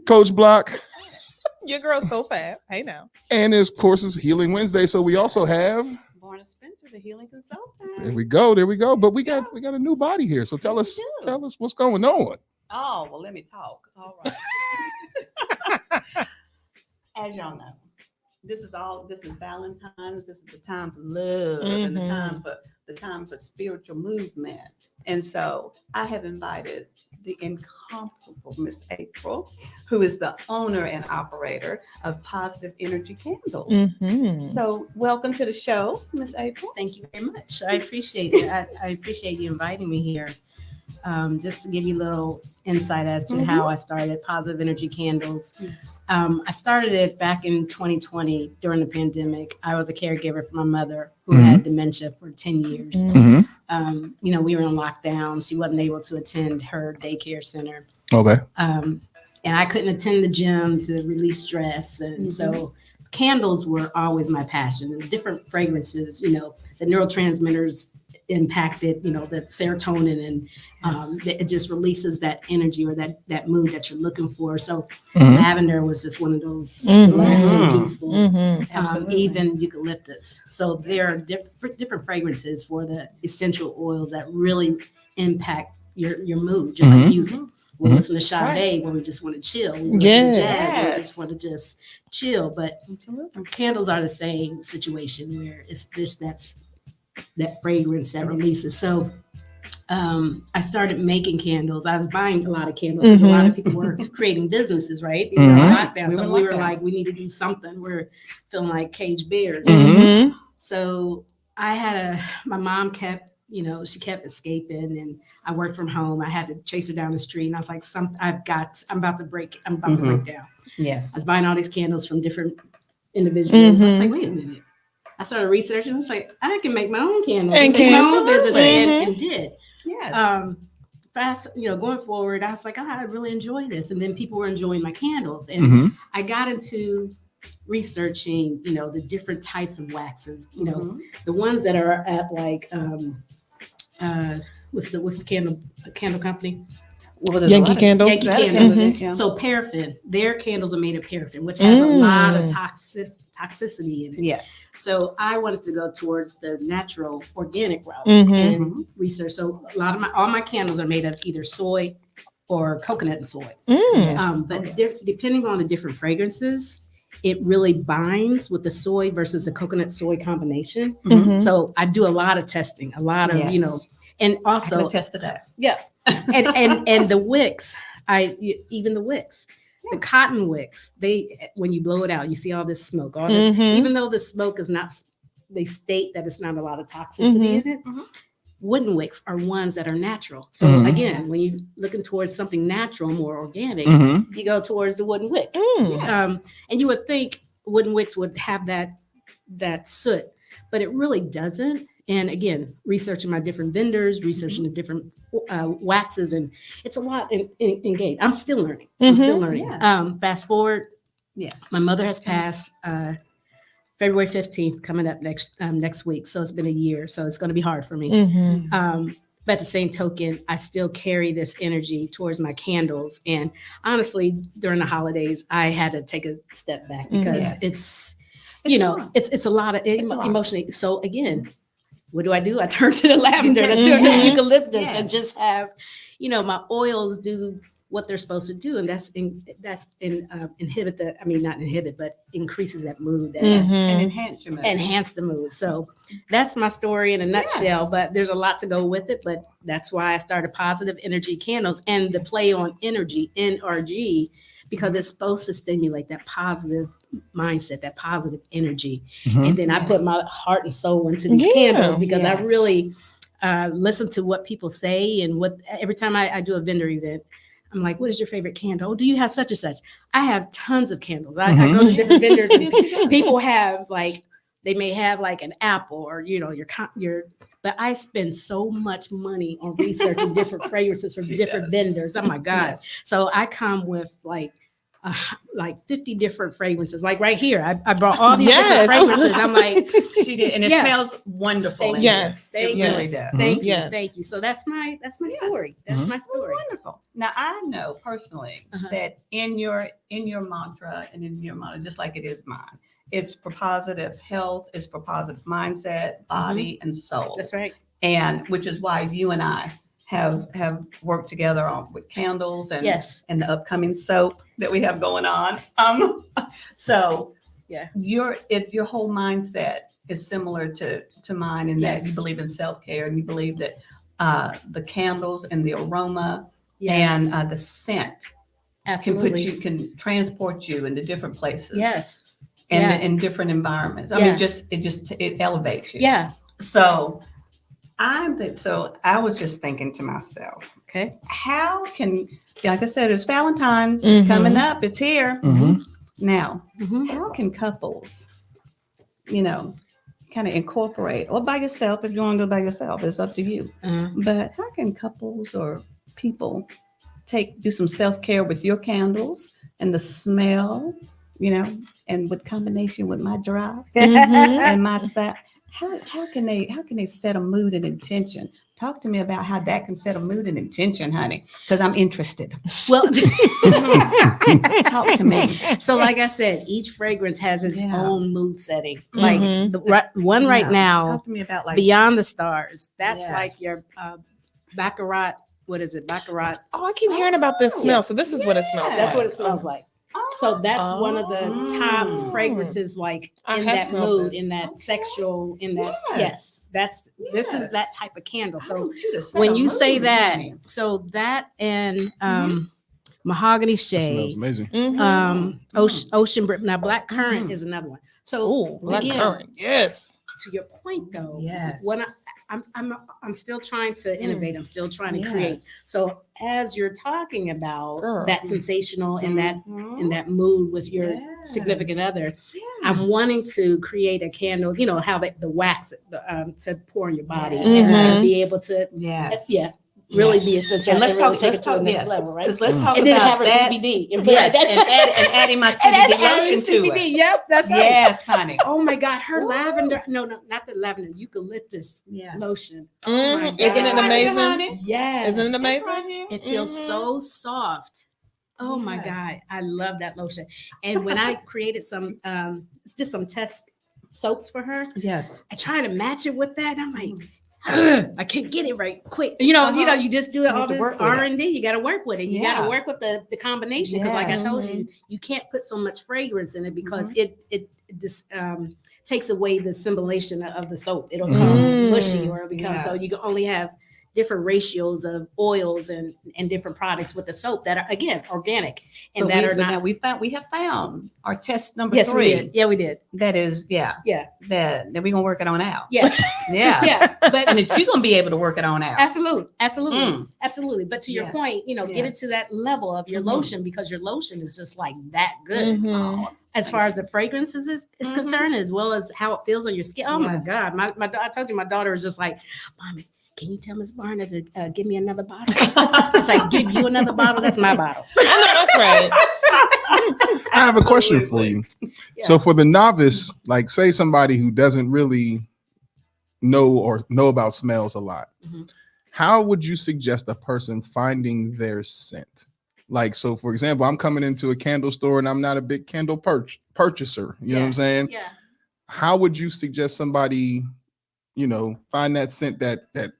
Coach Block. Your girl's so fab. Hey now. And of course, it's Healing Wednesday. So we also have Varnar Spencer, the healing consultant. there we go. But we got a new body here. So tell us what's going on. Oh, well, let me talk. All right. As y'all know, this is Valentine's. This is the time for love and the time for spiritual movement. And so I have invited the incomparable Miss April, who is the owner and operator of Positive Energy Candles. So welcome to the show, Miss April. Thank you very much. I appreciate it. I appreciate you inviting me here. Just to give you a little insight as to how I started Positive Energy Candles. Yes. I started it back in 2020 during the pandemic. I was a caregiver for my mother who had dementia for 10 years. We were in lockdown. She wasn't able to attend her daycare center. Okay. And I couldn't attend the gym to release stress. And so candles were always my passion. And different fragrances, the neurotransmitters impacted, the serotonin, and it just releases that energy or that mood that you're looking for. So lavender was just one of those relaxing, peaceful, even eucalyptus. So there are different fragrances for the essential oils that really impact your mood, just like music. We'll listen to Sade when we just want to chill. We listen to jazz when we just want to just chill. But candles are the same situation where it's that fragrance that releases. So I started making candles. I was buying a lot of candles because a lot of people were creating businesses, right? Lockdown. So we were like, we need to do something. We're feeling like caged bears. So I had my mom kept, she kept escaping, and I worked from home. I had to chase her down the street, and I was like, I'm about to break down. Yes. I was buying all these candles from different individuals. I was like, wait a minute. I started researching. I was like, I can make my own candles. And make my own business, and did. Yes. Going forward, I was like, I really enjoy this. And then people were enjoying my candles. And I got into researching, the different types of waxes, the ones that are at like, what's the candle company? Yankee Candle. Yankee Candle. So paraffin, their candles are made of paraffin, which has a lot of toxicity in it. Yes. So I wanted to go towards the natural, organic route and research. So all my candles are made of either soy or coconut and soy. But depending on the different fragrances, it really binds with the soy versus the coconut soy combination. So I do a lot of testing, a lot of, and also I tested that. Yeah. And the wicks, even the wicks, the cotton wicks, when you blow it out, you see all this smoke. Even though the smoke is not, they state that it's not a lot of toxicity in it. Wooden wicks are ones that are natural. So again, when you're looking towards something natural, more organic, you go towards the wooden wick. And you would think wooden wicks would have that soot, but it really doesn't. And again, researching my different vendors, researching the different waxes, and it's a lot engaged. I'm still learning. Yes. Fast forward. Yes. My mother has passed February 15th, coming up next week. So it's been a year. So it's going to be hard for me. But at the same token, I still carry this energy towards my candles. And honestly, during the holidays, I had to take a step back because it's a lot of emotionally. So again, what do? I turn to the lavender, I turn to the eucalyptus, and just have, my oils do what they're supposed to do, and increases that mood and enhance your mood. Enhance the mood. So that's my story in a nutshell. But there's a lot to go with it. But that's why I started Positive Energy Candles, and the play on energy, NRG, because it's supposed to stimulate that positive mindset, that positive energy. And then I put my heart and soul into these candles because I really listen to what people say, and every time I do a vendor event, I'm like, what is your favorite candle? Oh, do you have such and such? I have tons of candles. I go to different vendors, and people have they may have like an apple or, but I spend so much money on researching different fragrances from different vendors. Oh my God. So I come with like 50 different fragrances. Like right here, I brought all these Yes. different fragrances. I'm like, She did, and it Yeah. smells wonderful. in Yes. here. It Yes. really does. thank you, Yes. thank you. So that's my Yes. story. That's my story. Wonderful. Now I know personally Uh-huh. that in your mantra and in your motto, just like it is mine, it's for positive health, it's for positive mindset, body, and soul. That's right. And which is why you and I have worked together on with candles and Yes. and the upcoming soap that we have going on. So Yeah. your whole mindset is similar to mine in that Yes. you believe in self-care and you believe that the candles and the aroma Yes. and the scent Absolutely. can transport you into different places. Yes. And Yeah. in different environments. I Yeah. mean, it elevates you. Yeah. So I was just thinking to myself, Okay. how can, like I said, it's Valentine's, it's coming up, it's here. Mhm. Now, Mhm. how can couples, kind of incorporate, or by yourself, if you want to go by yourself, it's up to you. Uh-huh. But how can couples or people do some self-care with your candles and the smell, and with combination with my drive and my side? How can they set a mood and intention? Talk to me about how that can set a mood and intention, honey, because I'm interested. Well, Talk to me. so like I said, each fragrance has its Yeah. own mood setting. Like Mhm. the one right Yeah. now, Talk to me about like Beyond the Stars. That's Yes. like your Baccarat. What is it? Baccarat. Oh, I keep hearing about this smell. So this is what it smells That's like. what it smells like. So that's one of the Oh. top fragrances, like I in have that smelled mood, this. in that Okay. sexual, in that Yes. this is Yes. that type of candle. I So want you to set when a you say mood, that, honey. so that and mahogany That smells shade, amazing. Mhm. ocean breeze. Now black current Mhm. is another one. So Ooh, black again, currant. Yes. to your point though, Yes. when I'm still trying to innovate. I'm still trying to create. Yes. So as you're talking about Girl. that sensational and that in Mhm. that mood with your significant Yes. other, Yes. I'm wanting to create a candle. You know how the wax to pour in your body Yes. and be able to Yes. yeah really Yes. be essential. And let's really talk. take Let's it to the talk. next Yes. level, right? Because let's talk And then about have her that. CBD. And Yes. that- And adding my CBD lotion to CBD. it. Yep, that's right. Yes, honey. Oh my God, her Ooh. lavender. No, not the lavender. Eucalyptus Yes. lotion. Mhm. Oh my Isn't it God. Right here, amazing? honey. Yes. Isn't it It's amazing? right here. It feels Mhm. so soft. Oh my Yes. God. I love that lotion. And when I created some, it's just some test soaps for her, Yes. I try to match it with that. I'm like, "Ugh, I can't get it right quick. You know, you just do You all have to this work with it. R&D. You got to work with it. You got Yeah. to work with the combination. Because like I Yes. told you can't put so much fragrance in it because Mhm. it just takes away the symbolization of the soap. It'll come Mm. mushy or it'll become, so you Yes. can only have different ratios of oils and different products with the soap that are again organic and But that we, are but now not. we have found our test number Yes, 3. we did. Yeah, we did. That is, Yeah. that we're gonna work it on out. Yeah, Yeah. yeah. But And that you're gonna be able to work it on out. absolutely, absolutely, Mm. absolutely. But to your Yes. point, get it Yes. to that level of your Mhm. lotion because your lotion is just like that good. Mhm. Oh, As far as the fragrances is Mhm. concerned, as well as how it feels on your skin. Oh Yes. my God. I told you my daughter is just like, Mommy, can you tell Miss Varner to give me another bottle? It's like, give you another bottle. That's my bottle. I know that's right. I have a question for you. Yeah. So for the novice, like say somebody who doesn't really know about smells a lot, Mhm. how would you suggest a person finding their scent? Like, so for example, I'm coming into a candle store and I'm not a big candle purchaser. You know what I'm saying? Yeah. How would you suggest somebody, find that scent that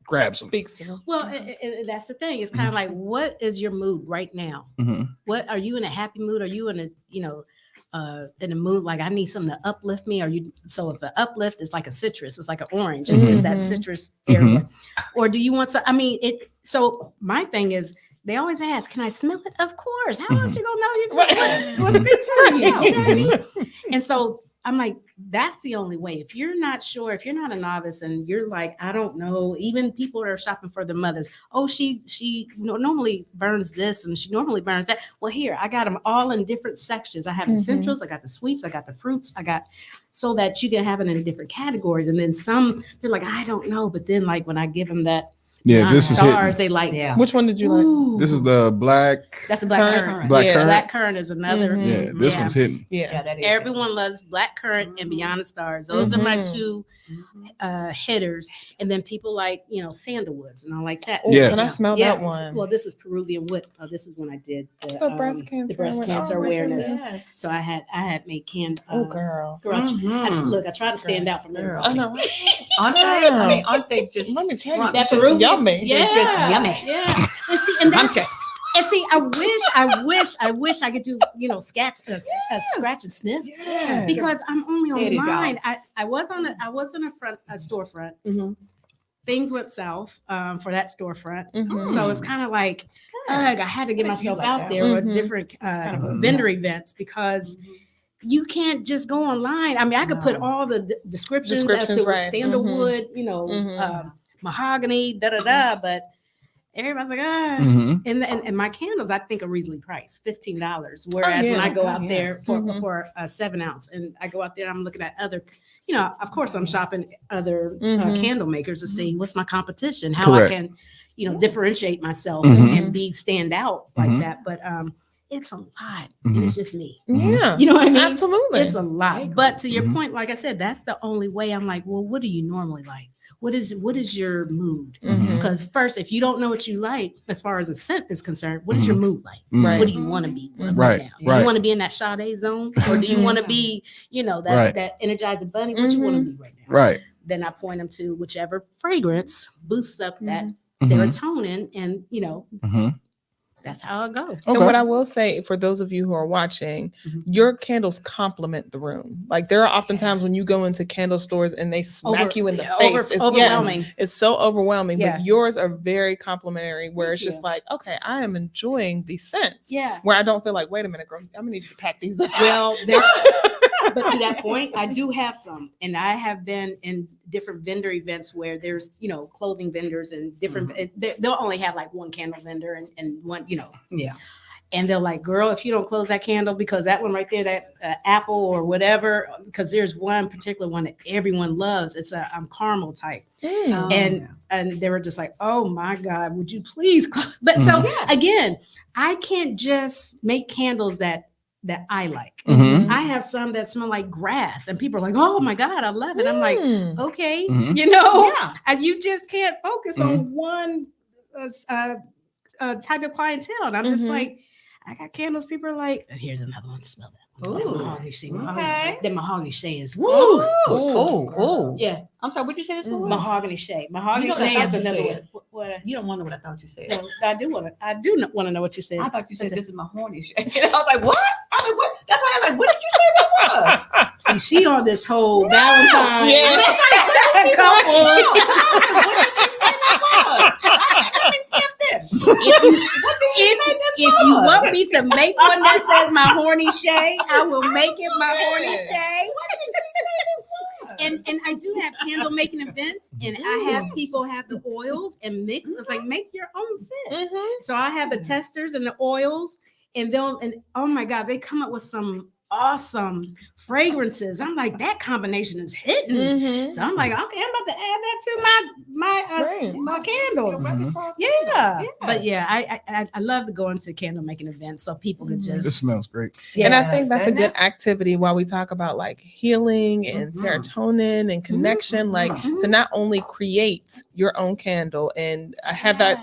grabs them? Speaks to them. Well, and that's the thing. It's kind of like, what is your mood right now? Mhm. What are you in a happy mood? Are you in a mood like I need something to uplift me? So if an uplift is like a citrus, it's like an orange, it's that Mhm. citrus area. Or do you want some? I mean, so my thing is they always ask, can I smell it? Of course. How else you gonna know what speaks to you? You know what I mean? And so I'm like, that's the only way. If you're not sure, if you're not a novice and you're like, I don't know, even people are shopping for the mothers. Oh, she normally burns this and she normally burns that. Well, here, I got them all in different sections. I have the essentials, I got the sweets, I got the fruits, so that you can have it in different categories. And then some, they're like, I don't know. But then like when I give them that Yeah, Beyond this is stars. hitting. They like. Yeah. Which one did you like? Ooh. This is the black. That's a black Currant. currant. Black Yeah. currant. Black currant is another. Mhm. Yeah, this one's hitting. Yeah. that is. Everyone loves black currant and Mhm. Beyond the Stars. Those are my Mhm. two hitters. And then people like, sandalwoods and all like that. Oh, Yes. can I smell Yeah. that one? Well, this is Peruvian wood. This is when I did The breast cancer The breast one. cancer Oh my awareness. goodness. So I had made canned. Oh, girl. Girl, Mhm. look, I try to stand out from Girl. everybody. I know. Aren't they? I mean, aren't they just? Let me tell you, scrumptious? that's That just Peruvian, yummy. Yeah, They're just yummy. Yeah. And that's, Scrumptious. and see, I wish I could do, scratch a scratch and sniff. Yes. Because I'm only There it is, online. I was on a storefront. Mhm. Things went south for that storefront. Mhm. So it's kind of like, I had to get I bet you myself like out that. there with Mhm. different Kind of a- vendor events because you can't just go online. I mean, I could put No. all the descriptions as Descriptions, to right. sandalwood, Mhm. mahogany, but everybody's like, Mhm. and my candles I think are reasonably priced, $15. Whereas when yeah. I go Oh, out there yes. Mhm. for a 7-ounce, and I go out there, I'm looking at other, of course I'm shopping other Mhm. candle makers to see what's my competition, how Correct. I can, differentiate myself Mhm. and be stand out like Mhm. that. But it's a lot, Mhm. and it's just me. Yeah. You know what I mean? Absolutely. It's a lot. But to your Mhm. point, like I said, that's the only way. I'm like, well, what do you normally like? What is your mood? Mhm. Because first, if you don't know what you like, as far as a scent is concerned, what is your mood like? Mhm. What do you want to be Mhm. Right, now? Do right. you want to be in that Sade zone, or do you Mhm. want to be, that Right. that Energizer Bunny? What you want to be right now? Right. Then I point them to whichever fragrance boosts up that Mhm. serotonin, and Mhm. that's how it goes. And what Okay. I will say for those of you who are watching, Mhm. your candles complement the room. Like there are oftentimes when you go into candle stores and they smack you in the face. Yes, overwhelming. it's so overwhelming, Yeah. but yours are very complimentary where Thank it's just you. like, okay, I am enjoying these scents. Yeah. Where I don't feel like, wait a minute, girl, I'm gonna need you to pack these up. Well, but to that point, I do have some, and I have been in different vendor events where there's, clothing vendors and different, they'll only have like one candle vendor and one, Yeah. and they're like, girl, if you don't close that candle, because that one right there, that apple or whatever, because there's one particular one that everyone loves. It's a caramel type. Mm. And they were just like, oh my God, would you please? But so Yes. again, I can't just make candles that I like. Mhm. I have some that smell like grass, and people are like, "Oh my God, I love it." I'm like, Mm. "Okay, Mhm. Yeah. and you just can't focus on one type of clientele." And I'm just Mhm. like, I got candles. People are like, "Here's another one to smell that." Ooh. Mahogany shade. Okay. That mahogany shade is woo. Oh. Yeah, I'm sorry. What you say this was? mahogany shade. Mahogany You know what I shade is thought you another said? one. What? You don't want to know what I thought you said. No, I do want to know what you said. I thought you said What's it? this is my horny shade. I was like, what? I'm like, what? That's why I'm like, what did you say that was? See, she on this whole Valentine. Yeah. Couples. What did she say that was? Let me sniff this. If you, What did she say this if you was? want me to make one that says my horny shade, I will make it my horny shade. What did she say this was? And I do have candle making events, and I have people have the oils and mix. It's like, make your own scent. Mhm. So I have the testers and the oils, and oh my God, they come up with some awesome fragrances. I'm like, that combination is hitting. Mhm. So I'm like, okay, I'm about to add that to Right. my candles. Mhm. Yeah, but Yes. yeah, I love to go into candle making events so people could Mhm. This just smells great. And I think that's a Yes, good activity while we talk about like healing and Mhm. serotonin and connection, like Mhm. to not only create your own candle and have that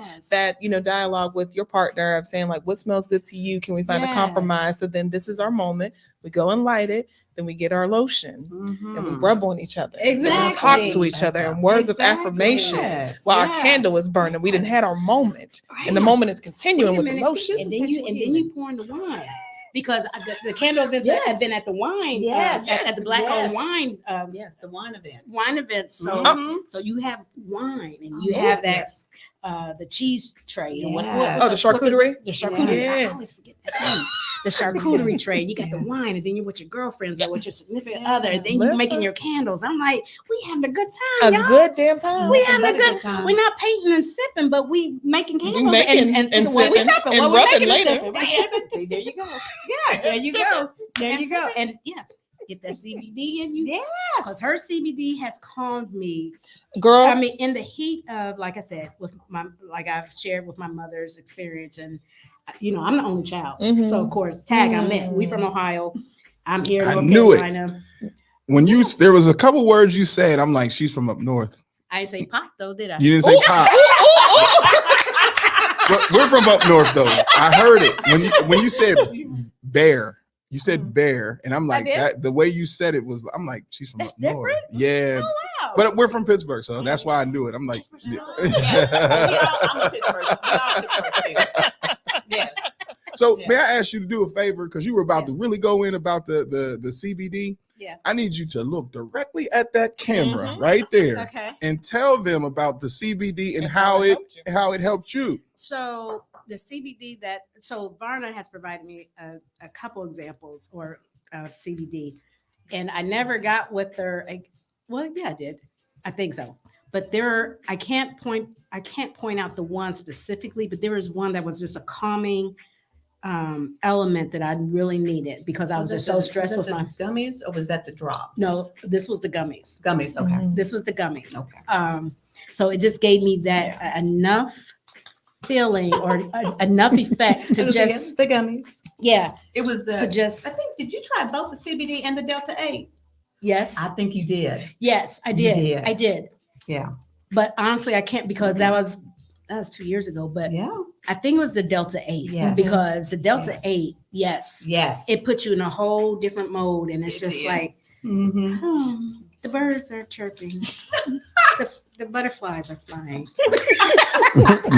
dialogue with your partner of saying like, what smells good to you? Can we find a Yes. compromise? So then this is our moment. We go and light it. Then we get our lotion and we rub on each other. And we talk to Exactly. each other in words of Exactly. affirmation Yes. while our Yes. candle is burning. We didn't had our moment. And the Yes. moment is continuing Wait a with the minute, lotion. and then you pour in the wine, because the candle events Yes. have been at the wine, Yes. at the black Yes. owned wine Yes, the wine event. wine events. So Mhm. so you have wine, and you Oh, have that yes. the cheese tray. And Yes. Oh, the charcuterie? The charcuterie. Yes. I always forget that name. The charcuterie Yes. tray. You got the Yes. wine, and then you're with your girlfriends or with your significant Yes. other, and then you're Listen. making your candles. I'm like, we having a good time, A y'all. good damn time. We Nothing having a but a good good time. We're not painting and sipping, but we making candles making and and well, we sipping sipping. and Well, we're rubbing making and later. sipping. Right? See, there you go. Yes. There you go. There And you go. sipping. And yeah, get that CBD in you. Yes. Because her CBD has calmed me. Girl, I mean, in the heat of, like I said, like I've shared with my mother's experience, and I'm the only child. Mhm. So of course, Tag, I met. We from Ohio. I'm here in I North knew it. Carolina. When there was a couple words you said, I'm like, she's from up north. I didn't say pop though, did I? You didn't say pop. But we're from up north though. I heard it when you said bear. You said bear, and I'm like that. The way you said it was, I'm like, she's from That's up north. different? Yeah, Oh, wow. but we're from Pittsburgh, so that's why I knew it. I'm like, Yes. I'm a Pittsburgh. We all Pittsburgh too. Yes. So Yeah. may I ask you to do a favor, because you were about to really go in about the CBD. Yeah. I need you to look directly at that camera right there Okay. and tell them about the CBD and And how helped you. it helped you. So the CBD Varnar has provided me a couple examples of CBD, and I never got with her. Well, yeah, I did. I think so. But I can't point out the one specifically, but there was one that was just a calming element that I really needed because I was just so stressed with my gummies, or was that the drops? No, this was the gummies. Gummies. Okay. Mhm. This was the gummies. Okay. So it just gave me that enough feeling or enough effect to just the gummies. yeah It was the. to just I think, did you try both the CBD and the Delta 8? yes I think you did. yes I You did. did. I did, Yeah. but honestly I can't because that was 2 years ago, but Yeah. I think it was the Delta 8 Yes. because the Delta Yes. 8 yes It. it puts you in a whole different mode, and it's It just did. like the birds are chirping, the butterflies are flying,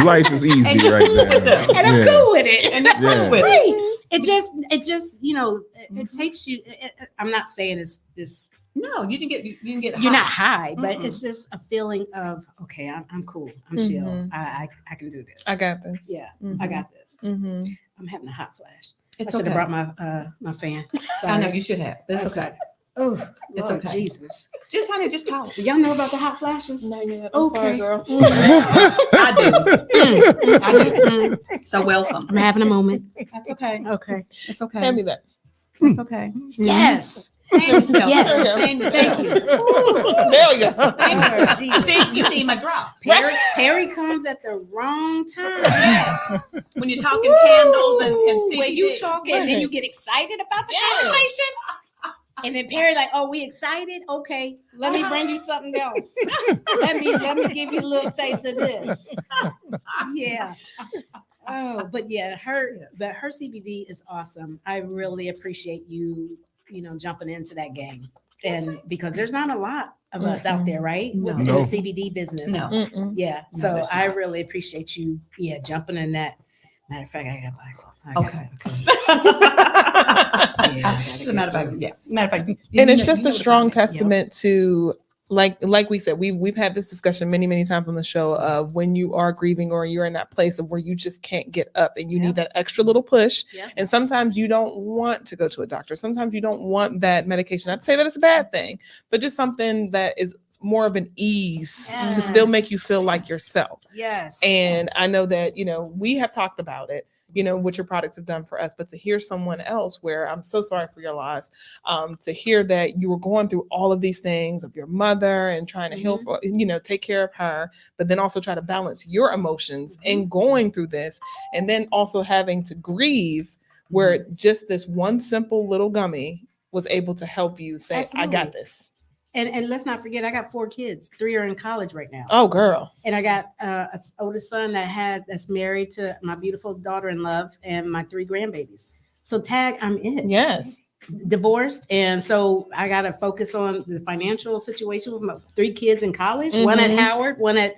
Life is easy right now. and I'm cool with it. And you're Yeah. cool with it. Right. It just it takes you. I'm not saying it's this. No, you didn't get. You're not high. high, but Mm-mm. it's just a feeling of okay. I'm cool. I'm chill. Mhm. I can do this. I got this. Yeah, Mhm. I got this. Mhm. I'm having a hot flash. It's I should okay. have brought my fan. I know Sorry. you should have. It's That's okay. Oh, It's Lord okay. Jesus. Just honey, just talk. Do y'all know about the hot flashes? Not yet. Okay. Sorry, girl. I do. I do. Mm. So welcome. I'm having a moment. That's okay. Okay. It's okay. Hand me that. It's okay. Yes. Hand yourself. Yes. Hand yourself. Thank you. There we go. Oh, Jesus. See, you need my drop. Perry comes at the wrong time. When you're talking candles and CBD. When you talking, and then Right. you get excited about the Yes. conversation. And then Perry like, oh, we excited? Okay, let me bring you something else. let me give you a little taste of this. Yeah. Oh, but yeah, her CBD is awesome. I really appreciate you jumping into that game. And because there's not a lot of us out there, right? With No. the CBD business. No. Mm-mm. Yeah. No, So there's I not. really appreciate you, jumping in that. Matter of fact, I gotta buy some. I Okay. gotta As a matter of fact, yeah. Matter of fact, And it's just a strong test. testament to like we said, we've had this discussion many times on the show of when you are grieving or you're in that place of where you just can't get up and you Yeah. need that extra little push. Yeah. And sometimes you don't want to go to a doctor. Sometimes you don't want that medication. Not to say that it's a bad thing, but just something that is more of an ease to still make you Yes. feel like yourself. Yes. And I know that, we have talked about it, what your products have done for us, but to hear someone else where I'm so sorry for your loss, to hear that you were going through all of these things of your mother and trying to heal for, take care of her, but then also try to balance your emotions and going through this. And then also having to grieve where just this one simple little gummy was able to help you say, I got Absolutely. this. And let's not forget, I got 4 kids. 3 are in college right now. Oh, girl. And I got an oldest son that's married to my beautiful daughter in love and my 3 grandbabies. So Tag, I'm in. Yes. Divorced. And so I got to focus on the financial situation with my 3 kids in college, one at Mhm. Howard, one at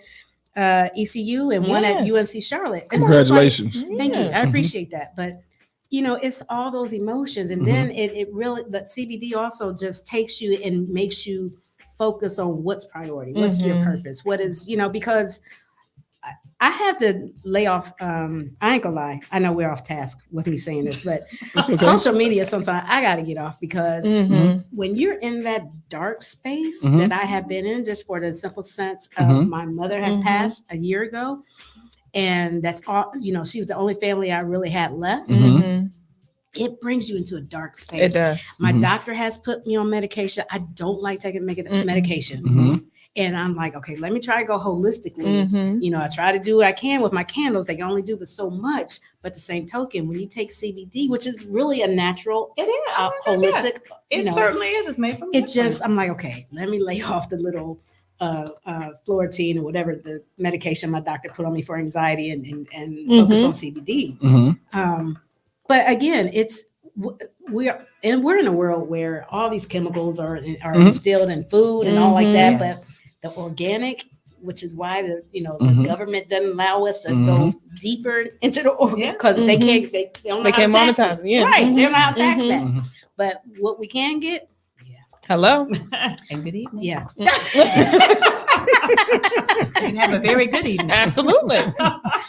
ECU, and one at Yes. UNC Charlotte. It's just like- Congratulations. Thank you. I Yes. appreciate that. But it's all those emotions. And then it really, but CBD also just takes you and makes you focus on what's priority, what's your Mhm. purpose, what is, because I have to lay off. I ain't gonna lie. I know we're off task with me saying this, but It's okay. social media, sometimes I got to get off because Mhm. when you're in that dark space Mhm. that I have been in, just for the simple sense of Mhm. my mother has Mhm. passed a year ago. And that's all, she was the only family I really had left. Mhm. Mhm. it brings you into a dark It space. does. My Mhm. doctor has put me on medication. I don't like taking Mm-mm. medication. Mhm. And I'm like, okay, let me try to go holistically. Mhm. You know, I try to do what I can with my candles. They can only do but so much. But the same token, when you take CBD, which is really a natural, It is. holistic, Yes. you It know, certainly is. It's made from it different. just, I'm like, okay, let me lay off the little Florentine or whatever the medication my doctor put on me for anxiety and focus on CBD. Mhm. But again, we're in a world where all these chemicals are Mhm. instilled in food and all like that. Yes. But the organic, which is why the Mhm. government doesn't allow us to Mhm. go deeper into the organic Yes. because they can't they don't know They how to can't tax monetize it. it, yeah. Right, they Mhm. don't know how to tax Mhm. that. Mhm. But what we can get, Hello. And good evening. yeah. You can have a very good evening. Absolutely.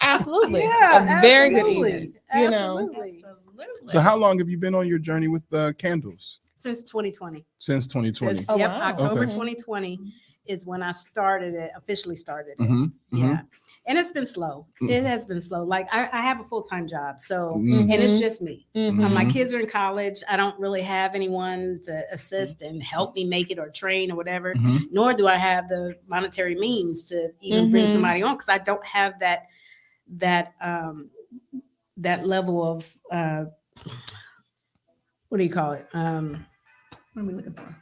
Absolutely. Yeah, A very good absolutely. evening. You know. Absolutely. Absolutely. So how long have you been on your journey with candles? Since 2020. Since 2020. Since Oh, yep, wow. October Okay. 2020 is when I started it, officially started it. Mhm. Yeah. And it's been slow. Mhm. It has been slow. Like I have a full-time job. So Mhm. and it's Mhm. just me. Mhm. My Mhm. kids are in college. I don't really have anyone to assist and help me make it or train or whatever. Mhm. Nor do I have the monetary means to even bring Mhm. somebody on because I don't have that level of what do you call it? What are we looking for?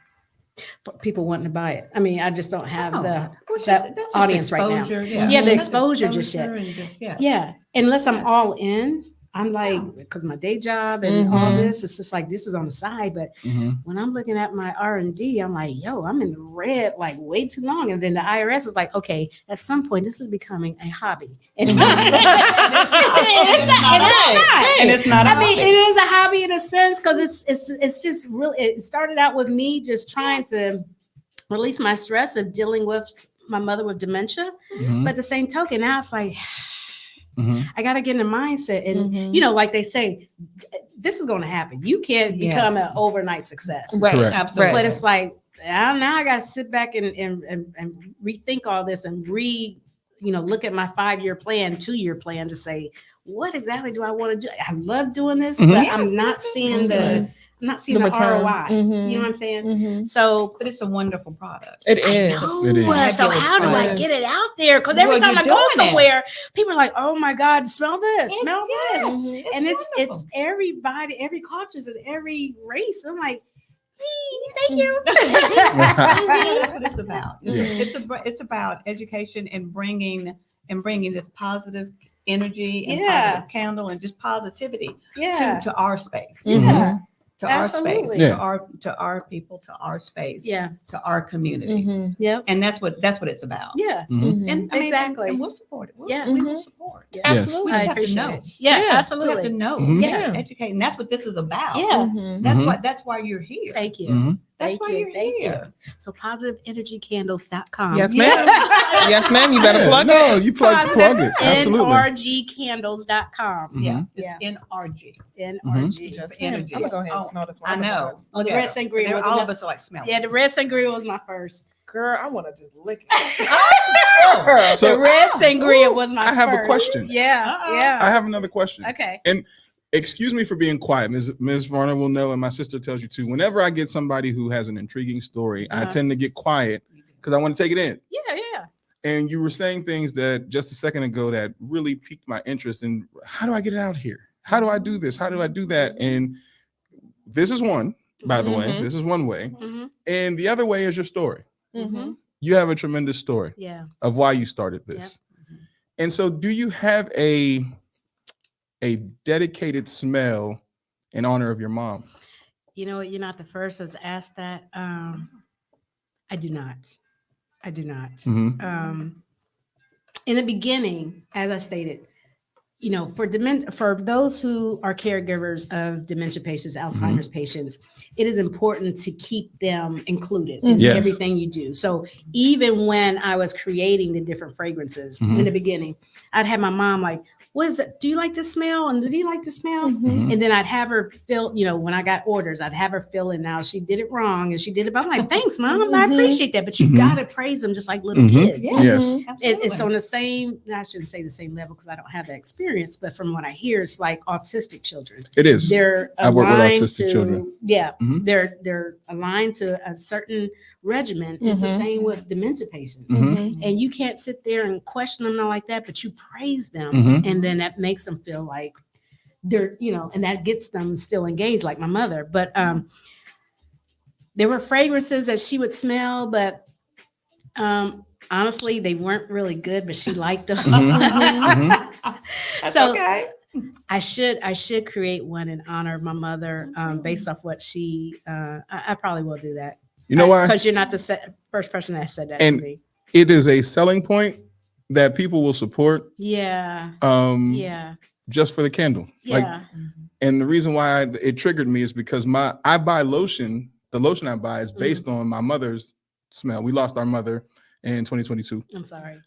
For people wanting to buy it. I mean, I just don't have Oh, the well, it's that that's audience right now. exposure, Yeah, the That's exposure just yet. and just Yeah, unless I'm Yes. all in, I'm like Yeah. because my day job and all Mhm. this, it's just like this is on the side. But Mhm. when I'm looking at my R&D, I'm like, yo, I'm in the red like way too long. And then the IRS is like, okay, at some point this is becoming a hobby. And Mhm. it's not. And it's not. I mean, it is a hobby in a sense because it's just really. It started out with me just trying to release my stress of dealing with my mother with dementia. Mhm. But at the same token, now it's like Mhm. I got to get in the mindset, and Mhm. you know, like they say, this is going to happen. You can't become an Yes. overnight success, Right. Correct. Absolutely. but it's like now I got to sit back and rethink all this and look at my 5-year plan, 2-year plan to say what exactly do I want to do. I love doing this, Mhm. but Yes, I'm not seeing yes. I'm not seeing the return. ROI. Mhm. You know what I'm saying? Mhm. So But it's a wonderful product. It is. It is. so how do I It get is. it out there? Because every Well, time I you're go doing it. somewhere, people are like, "Oh my God, smell this, Yes, smell yes, this," Mhm. and it's wonderful. everybody, every culture and every race. I'm like, hey, thank you. That's what it's about. Yeah. It's about education and bringing this positive energy and Yeah. positive candle and just positivity Yeah, to our space. yeah, To our Absolutely. space, Yeah. to our people, to our space, yeah, to our communities, Mhm. yep, and that's what it's about. yeah, Mhm. Mhm. And I mean, Exactly. and we'll support it. Yeah. We will Mhm. support. yeah. Yes. Absolutely. We just I have to appreciate know. it. Yeah, Yeah. We have absolutely. to know. Mhm. We have Yeah. to educate, and that's what this is about. Yeah. Mhm. Mhm. That's why you're here. Thank you. Mhm. That's Thank why you. you're Thank you. here. So positiveenergycandles.com. Yes, ma'am. Yes, ma'am. You better Yeah, plug no, it. you plug it. Absolutely. NRGcandles.com. Mhm. Yeah, it's Yeah. NRG. NRG. Just For energy. I'm gonna go ahead and Oh, smell this one. I I'm gonna know. go Oh, the Yeah. red sangria They're- was all enough. of us are like smelling. Yeah, the red sangria was my first. Girl, I want to just lick it. Oh, So- the red sangria was my I have a first. question. Yeah, Uh-oh. yeah. I have another question. Okay. Excuse me for being quiet. Ms. Varnar will know, and my sister tells you too. Whenever I get somebody who has an intriguing story, I tend to get quiet because I want to take it in. Yeah, yeah. And you were saying things that just a second ago that really piqued my interest in how do I get it out here? How do I do this? How do I do that? And this is one, by the way, Mhm. this is one way. Mm-hmm. And the other way is your story. Mm-hmm. You have a tremendous story Yeah. of why you started this. And so do you have a dedicated smell in honor of your mom? You know what? You're not the first that's asked that. I do not. I do not. Mhm. In the beginning, as I stated, for those who are caregivers of dementia patients, Alzheimer's patients, it is important to keep them included in Yes. everything you do. So even when I was creating the different fragrances in the beginning, I'd have my mom like, what is it? Do you like the smell? And do you like the smell? Mhm. And then I'd have her fill, when I got orders, I'd have her fill in. Now she did it wrong and she did it, but I'm like, thanks, Mom. I Mhm. appreciate that. But you Mhm. gotta praise them just like little Mhm. kids. Yes. Mhm. It's on the same, I shouldn't say the same level because I don't have that experience, but from what I hear, it's like autistic children. It is. They're I work with aligned autistic to, children. yeah, Mhm. they're aligned to a certain regimen. It's the Mhm. same with dementia patients. Mhm. Mhm. And you can't sit there and question them, not like that, but you praise them. Mhm. And then that makes them feel like they're, and that gets them still engaged, like my mother. But there were fragrances that she would smell, but honestly, they weren't really good, but she liked them. Mhm. That's So okay. I should create one in honor of my mother, based off what she. I probably will do that. You know why? Because you're not the first person that said that And- to me. It is a selling point that people will support. Yeah, Yeah. Just for the candle. Like, yeah. and the reason why it triggered me is because I buy lotion. The lotion I buy is based on my mother's smell. We lost our mother in 2022. I'm sorry.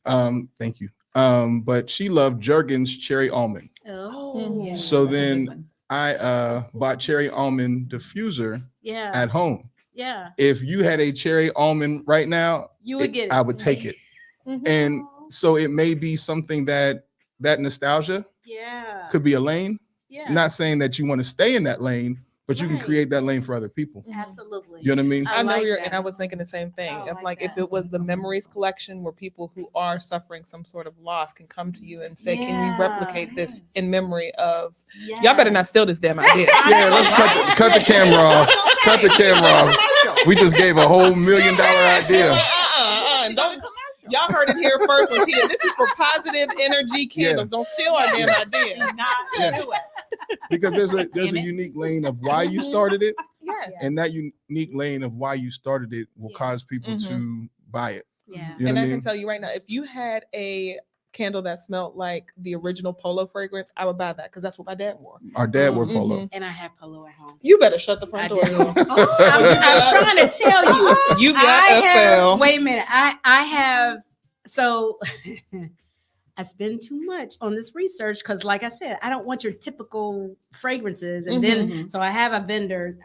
Thank you. But she loved Jergens cherry almond. Oh, Yeah, So that's a then good one. I bought cherry almond diffuser yeah, at home. yeah. If you had a cherry almond right now, You would get it. I would take it. Mhm. And so it may be something that nostalgia Yeah, could be a lane. yeah. Not saying that you want to stay in that lane, but you can Right. create that lane for other people. Absolutely. You know what I mean? I I know like you're, that. and I was thinking the same thing. I If like if that. it was the memories collection where people who are suffering some sort of loss can come to you and say, "Can you Yeah, replicate this in yes. memory of?" Y'all better not Yes. steal this damn idea. Yeah, let's cut the camera off. Cut the camera off. We just gave a whole $1 million idea. Don't, y'all heard it here first on Tia. This is for positive energy candles. Don't steal our damn idea. Not Yeah. do it. Because there's a Damn it. unique lane of why you started it, Yeah. and that unique lane of why you started it will Yeah. cause people Mhm. to buy it. Yeah. You know And what I I mean? can tell you right now, if you had a candle that smelled like the original Polo fragrance, I would buy that because that's what my dad wore. Our dad wore Mhm. polo. And I have polo at home. You better shut the front I door. do. girl. I'm trying to tell you. You got a sell. Wait a minute. I have so I spend too much on this research because, like I said, I don't want your typical fragrances. And then so I have a vendor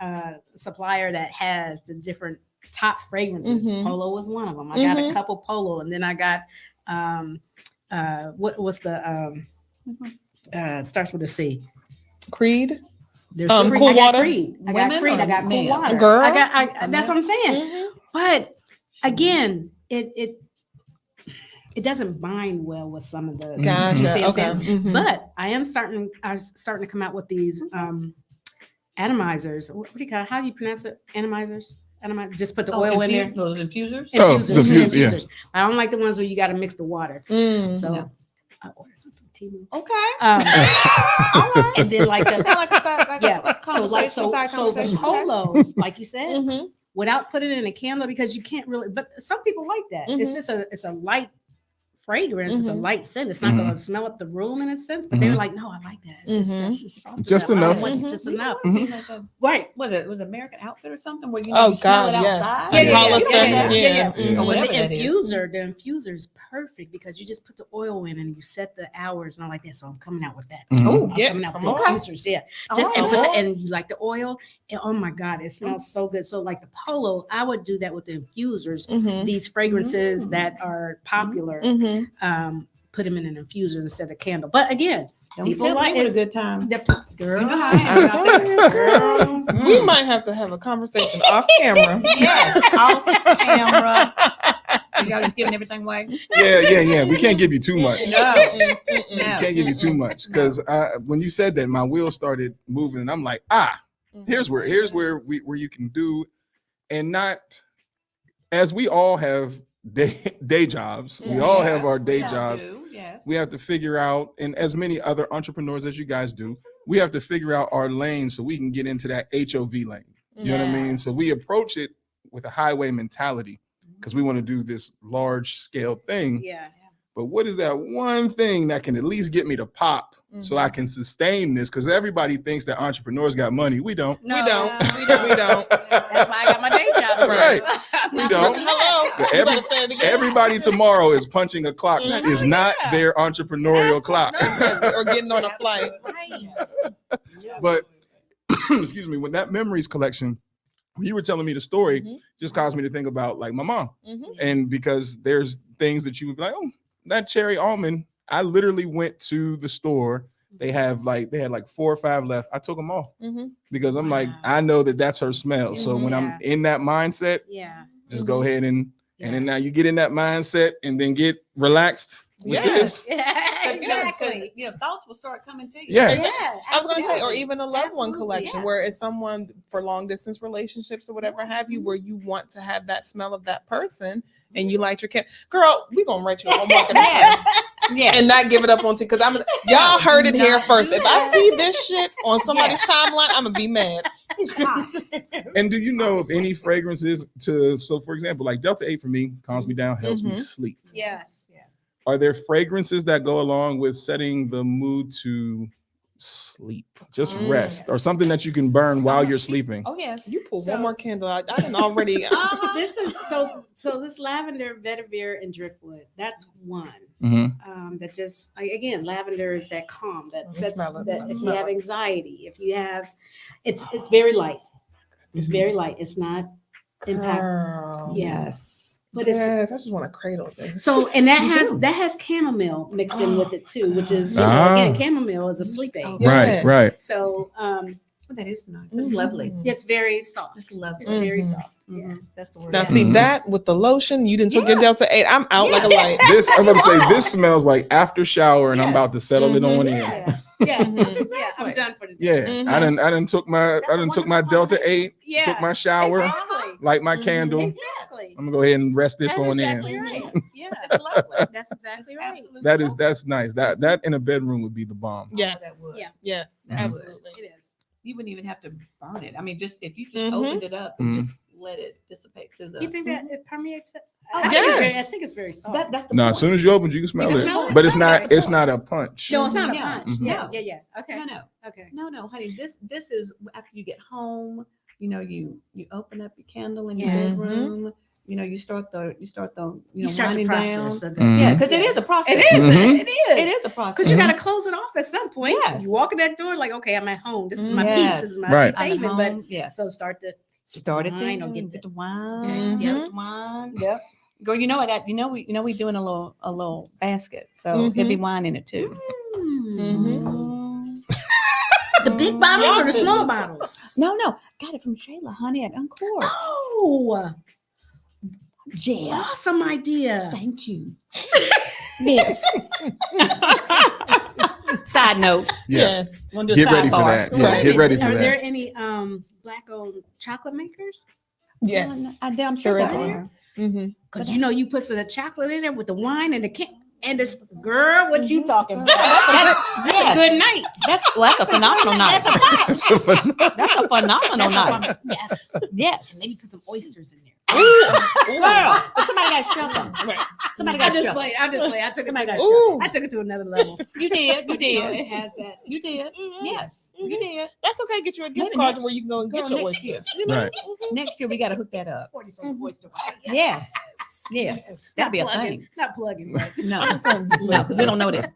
supplier that has the different top fragrances. Mhm. Polo was one of them. I got a Mhm. couple Polo, and then I got what's the starts with a C. Creed. There's Cool I got water? Creed. I got Women Creed. I or got cool men? water. Girl. That's what I'm saying. But again, it doesn't bind well with some of the. Gotcha. You see what Okay. I'm saying? Mhm. But I was starting to come out with these atomizers. What do you call it? How do you pronounce it? Atomizers? Just put the oil in there. Those infusers. Oh, Infusers. yeah. Infusers. I don't like the ones where you got to mix the water. Mm. So No. I ordered something. Temu. Okay. And then like Sound the like a side, like yeah. a So like so conversation, the side polo, like you said, Mhm. without putting it in a candle because you can't really. But some people like that. It's just it's a light fragrance. It's a Mhm. light scent. It's not going to smell up the room in a sense. But they're like, no, I like that. It's just Mhm. it's just soft Just I don't enough. want It's Mhm. just enough. Mhm. Right. Was it American Outfit or something where you Oh, you smell God, it yes. outside? Like Yeah, Hollister. yeah. Yeah. Yeah. Mhm. Or Whatever the that is. infuser is perfect because you just put the oil in and you set the hours and all like that. So I'm coming out with that. Mhm. Oh, I'm yeah. coming out with Come the on. infusers. Yeah. All Just and put right. the and you like the oil. And oh my God, it smells so good. So like the polo, I would do that with the infusers. Mhm. These fragrances that are popular, Mhm. put them in an infuser instead of candle. But again, Don't people tell like me what a it. good time. Girl, You know how I am out there. girl. We might have to have a conversation off camera. Yes, off camera. Is y'all just giving everything away? Yeah. We can't give you too much. No. We No. can't give you too much because when you said that, my wheels started moving, and I'm like, here's where you can do, and not as we all have day jobs. We all have our day jobs. Yes. We have to figure out, and as many other entrepreneurs as you guys do, we have to figure out our lane so we can get into that HOV lane. You know what I mean? So we approach it with a highway mentality because we want to do this large scale thing. Yeah. But what is that one thing that can at least get me to pop so I can sustain this? Because everybody thinks that entrepreneurs got money. We don't. No, We don't. We don't. That's why I got my day job. Right. We don't. Hello. Yeah, You better say it again. Everybody tomorrow is punching a clock. That is not their entrepreneurial clock. Or getting on a flight. But excuse me, when that memories collection, when you were telling me the story, just caused me to think about like my mom. And because there's things that you would be like, oh, that cherry almond. I literally went to the store. They had like 4 or 5 left. I took them all because I'm like, I know that that's her smell. So when I'm in that mindset, just go ahead and then now you get in that mindset and then get relaxed with this. Exactly. Thoughts will start coming to you. Yeah. I was going to say, or even a loved one Absolutely, collection yes. where it's someone for long distance relationships or whatever have you, where you want to have that smell of that person and you light your candle. Girl, we're going to write you a homework and not give it up on because y'all heard it here first. If I see this shit on somebody's timeline, I'm going to be mad. And do you know of any fragrances so for example, like Delta 8 for me calms me down, helps me sleep. Yes. Are there fragrances that go along with setting the mood to sleep, just rest, or something that you can burn while you're sleeping? Oh yes, you pull one more candle out. I didn't already. This is so this lavender, vetiver, and driftwood. That's one. That just again, lavender is that calm that sets that if you have anxiety, if you have, it's very light. It's very light. It's not impactful. Yes. But I just want to cradle this. So, and that has chamomile mixed in with it too, which is again, chamomile is a sleep aid. Right. So, that is nice. That's lovely. It's very soft. It's lovely. It's very soft. Yeah, that's the word. Now, see that with the lotion, you didn't took your Delta 8. I'm out like a light. I'm about to say this smells like after shower, and I'm about to settle it on in. Yeah, I'm done for the day. Yeah, I done took my Delta 8, took my shower, light my candle. Exactly. I'm gonna go ahead and rest this on exactly in. Right. Yeah, that's lovely. That's exactly right. That's nice. That in a bedroom would be the bomb. Yes. Yeah. Yes. That Absolutely. It is. You wouldn't even have to burn it. I mean, just if you just opened it up and just let it dissipate through the. You think that it permeates it? Oh, I think it's very soft. That's the No, point. as soon as you open, you can smell it, but it's not a punch. No, it's not a No. punch. No. Yeah. Okay. Okay. No, honey. This is after you get home. You open up your candle in your Yeah. bedroom. You start the You start the winding process down. of that. Yeah, because it is a process. It is. Mhm. It is. It is a process. Because you got to close it off at some point. Yes. You walk in that door like, okay, I'm at home. This is my Yes. peace. This is my Right. I'm at haven. home. But Yes. so start to Start it wine there. or Get get the wine. Okay. Get Yep. the wine. Yep. Girl, we doing a little basket, so it'll be wine in it too. The big bottles or the small bottles? No, got it from Shayla, honey, at Encore. Oh, Yeah, awesome idea. thank you. Yes. Side note. Yeah. Yes. Wanna do a Get ready for sidebar? that. Yeah, Right. get ready for Are that. there any black-owned chocolate makers? Yes. I'm sure There there is are. Mm-hmm. Because you put some chocolate in there with the wine and the can. And this girl, what you talking about? That's a good night. That's a phenomenal night. That's a night. That's a phenomenal night. Yes. Yes. Maybe put some oysters in there. Girl, but somebody got to show them. Somebody I got to just show. played. I took Somebody got it to to show. I took it to another level. You did. You did. It has that. You did. Yes. You did. That's okay. Get you a gift Maybe card next- where you can go and get girl, your next year. oysters. Right. Next year we got to hook that up. 40-cent oyster wine. Yes. Yes. That'd be a thing. Not plugging, but No, no, we don't know them.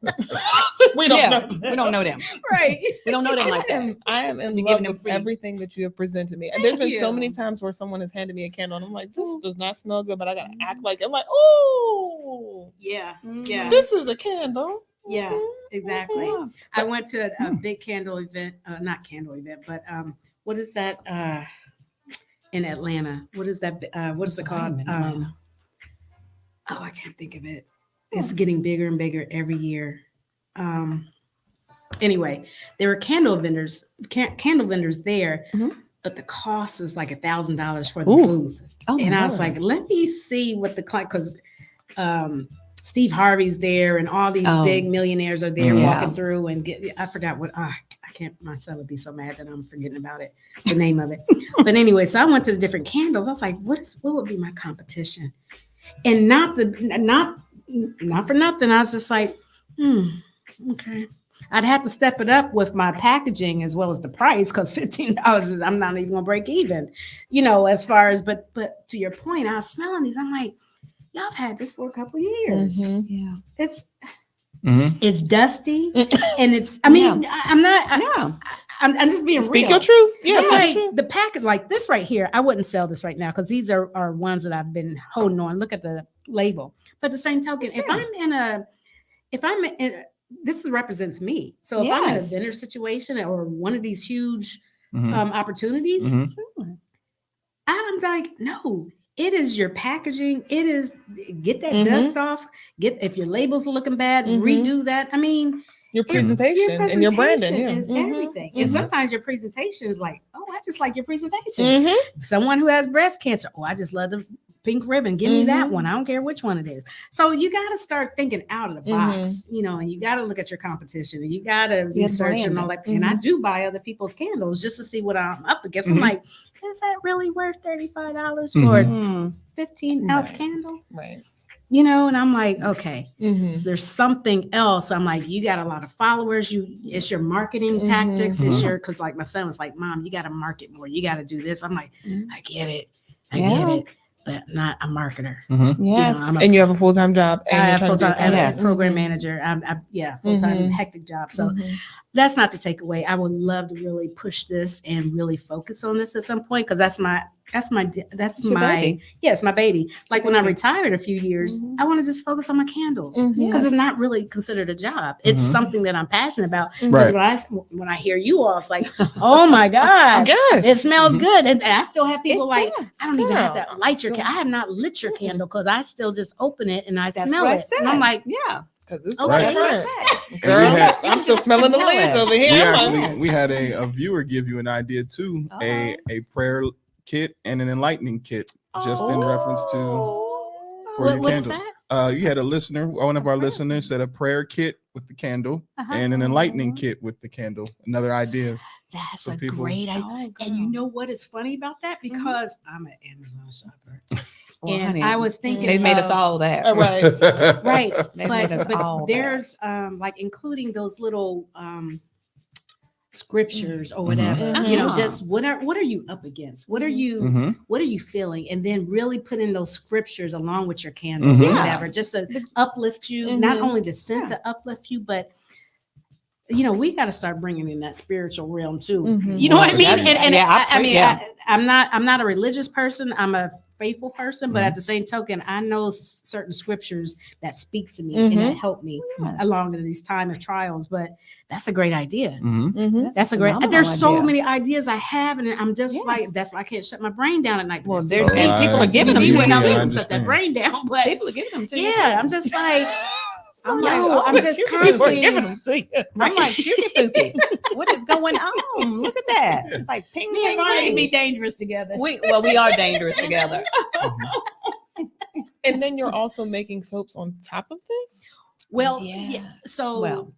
We don't Yeah, know. we don't know them. right. We don't know them like that. I am in You're love giving them with free. everything that you have presented me. And there's been so you. many times where someone has handed me a candle and I'm like, this does not smell good, but I gotta act like I'm like, oh, Yeah. Yeah. this is a candle. Yeah. Exactly. Yeah. I went to a big candle event, not candle event, but what is that in Atlanta? What is that? What is it called? I can't think of it. It's getting bigger and bigger every year. Anyway, there were candle vendors there, but the cost is like $1,000 for the booth. Oh, And I was Lord. like, let me see what the client, because Steve Harvey's there and all these big millionaires are there Yeah. walking through and I forgot what, I can't, my son would be so mad that I'm forgetting about it, the name of it. But anyway, so I went to the different candles. I was like, what would be my competition? And not for nothing. I was just like, okay. I'd have to step it up with my packaging as well as the price, because $15 is, I'm not even gonna break even, as far as, but to your point, I was smelling these. I'm like, y'all have had this for a couple of years. Mhm. Yeah. It's dusty, and it's, I mean, I'm not, I'm just being Speak real. your truth. Yeah, It's that's like true. the packet, like this right here. I wouldn't sell this right now because these are ones that I've been holding on. Look at the label. But the same token, Sure. if I'm in, this represents me. So if I'm in a Yes. dinner situation or one of these huge Mhm. opportunities, Mhm. I'm like, no, it is your packaging. It is, get that Mhm. dust off. If your labels are looking bad, Mhm. redo that. I mean, Your presentation and your branding. Yeah. is Mhm. everything. And Mhm. sometimes your presentation is like, oh, I just like your presentation. Mhm. Someone who has breast cancer, oh, I just love the pink ribbon. Give me that Mhm. one. I don't care which one it is. So you got to start thinking out of the box, and you got to look at your competition, and you got to research and all that. And I do buy other people's candles just to see what I'm up against. I'm like, is that really worth $35 for a 15-ounce Right. candle? Right. And I'm like, okay, Mhm. so there's something else. I'm like, you got a lot of followers. It's your marketing tactics. It's Mhm. because like my son was like, Mom, you got to market more. You got to do this. I'm like, I get it, but not a marketer. Yes. And you have a full-time job, and I you're have trying to do full-time Yes. program manager. I'm full-time hectic job. So that's not to take away. I would love to really push this and really focus on this at some point, because that's my baby. it's my baby. Like when I retired a few years, I want to just focus on my candles, because it's not really considered a job. It's something that I'm passionate about. Right. Because when I hear you all, it's like, oh my God, Yes. it smells good. And I still have people I don't even have Girl, to light your still- I have not lit your candle, because I still just open it and I That's smell what I it. said. And I'm like, yeah. Because it's Okay. right. That's what I said. Girl, And we had- I'm still smelling the Smell lids it. over We here. I'm actually like, we had a viewer give you an idea too, a prayer kit and an enlightening kit, just in reference to for your what is candle. that? You had a listener, one of our listeners said a prayer kit with the candle and an enlightening kit with the candle. Another idea. That's So a people- great idea. Oh, And you girl. know what is funny about that? Because I'm an Amazon shopper. Well, And honey, I was thinking they made us of- all that. all right. right. They made us all But that. there's like including those little scriptures or whatever. Mhm. Just what are you up against? What are you Mhm. what are you feeling? And then really put in those scriptures along with your candle, Mhm. or whatever, just to uplift you. Not only the scent to uplift you, but we got to start bringing in that spiritual realm too. Mhm. You know what I mean? Well, And yeah, I mean, yeah. I'm not a religious person. I'm a faithful person, but Mhm. at the same token, I know certain scriptures that speak to me and that help me Yes. along in these time of trials. But that's a great idea. Mhm. That's a great. phenomenal There's so idea. many ideas I have, and I'm just like, Yes. that's why I can't shut my brain down at night. Well, That's there- the thing. and people are giving them CBD to went you out too. there I and shut that understand. brain down. But People are giving them to you. yeah, I'm just like, I'm no, like, I'm just People are constantly. giving them to you. I'm like, sugar cookie. What is going on? Look at that. It's like ping, Me and ping, Varnar ping. be dangerous together. We are dangerous together. And then you're also making soaps on top of this? Well, Yes. yeah. So Well,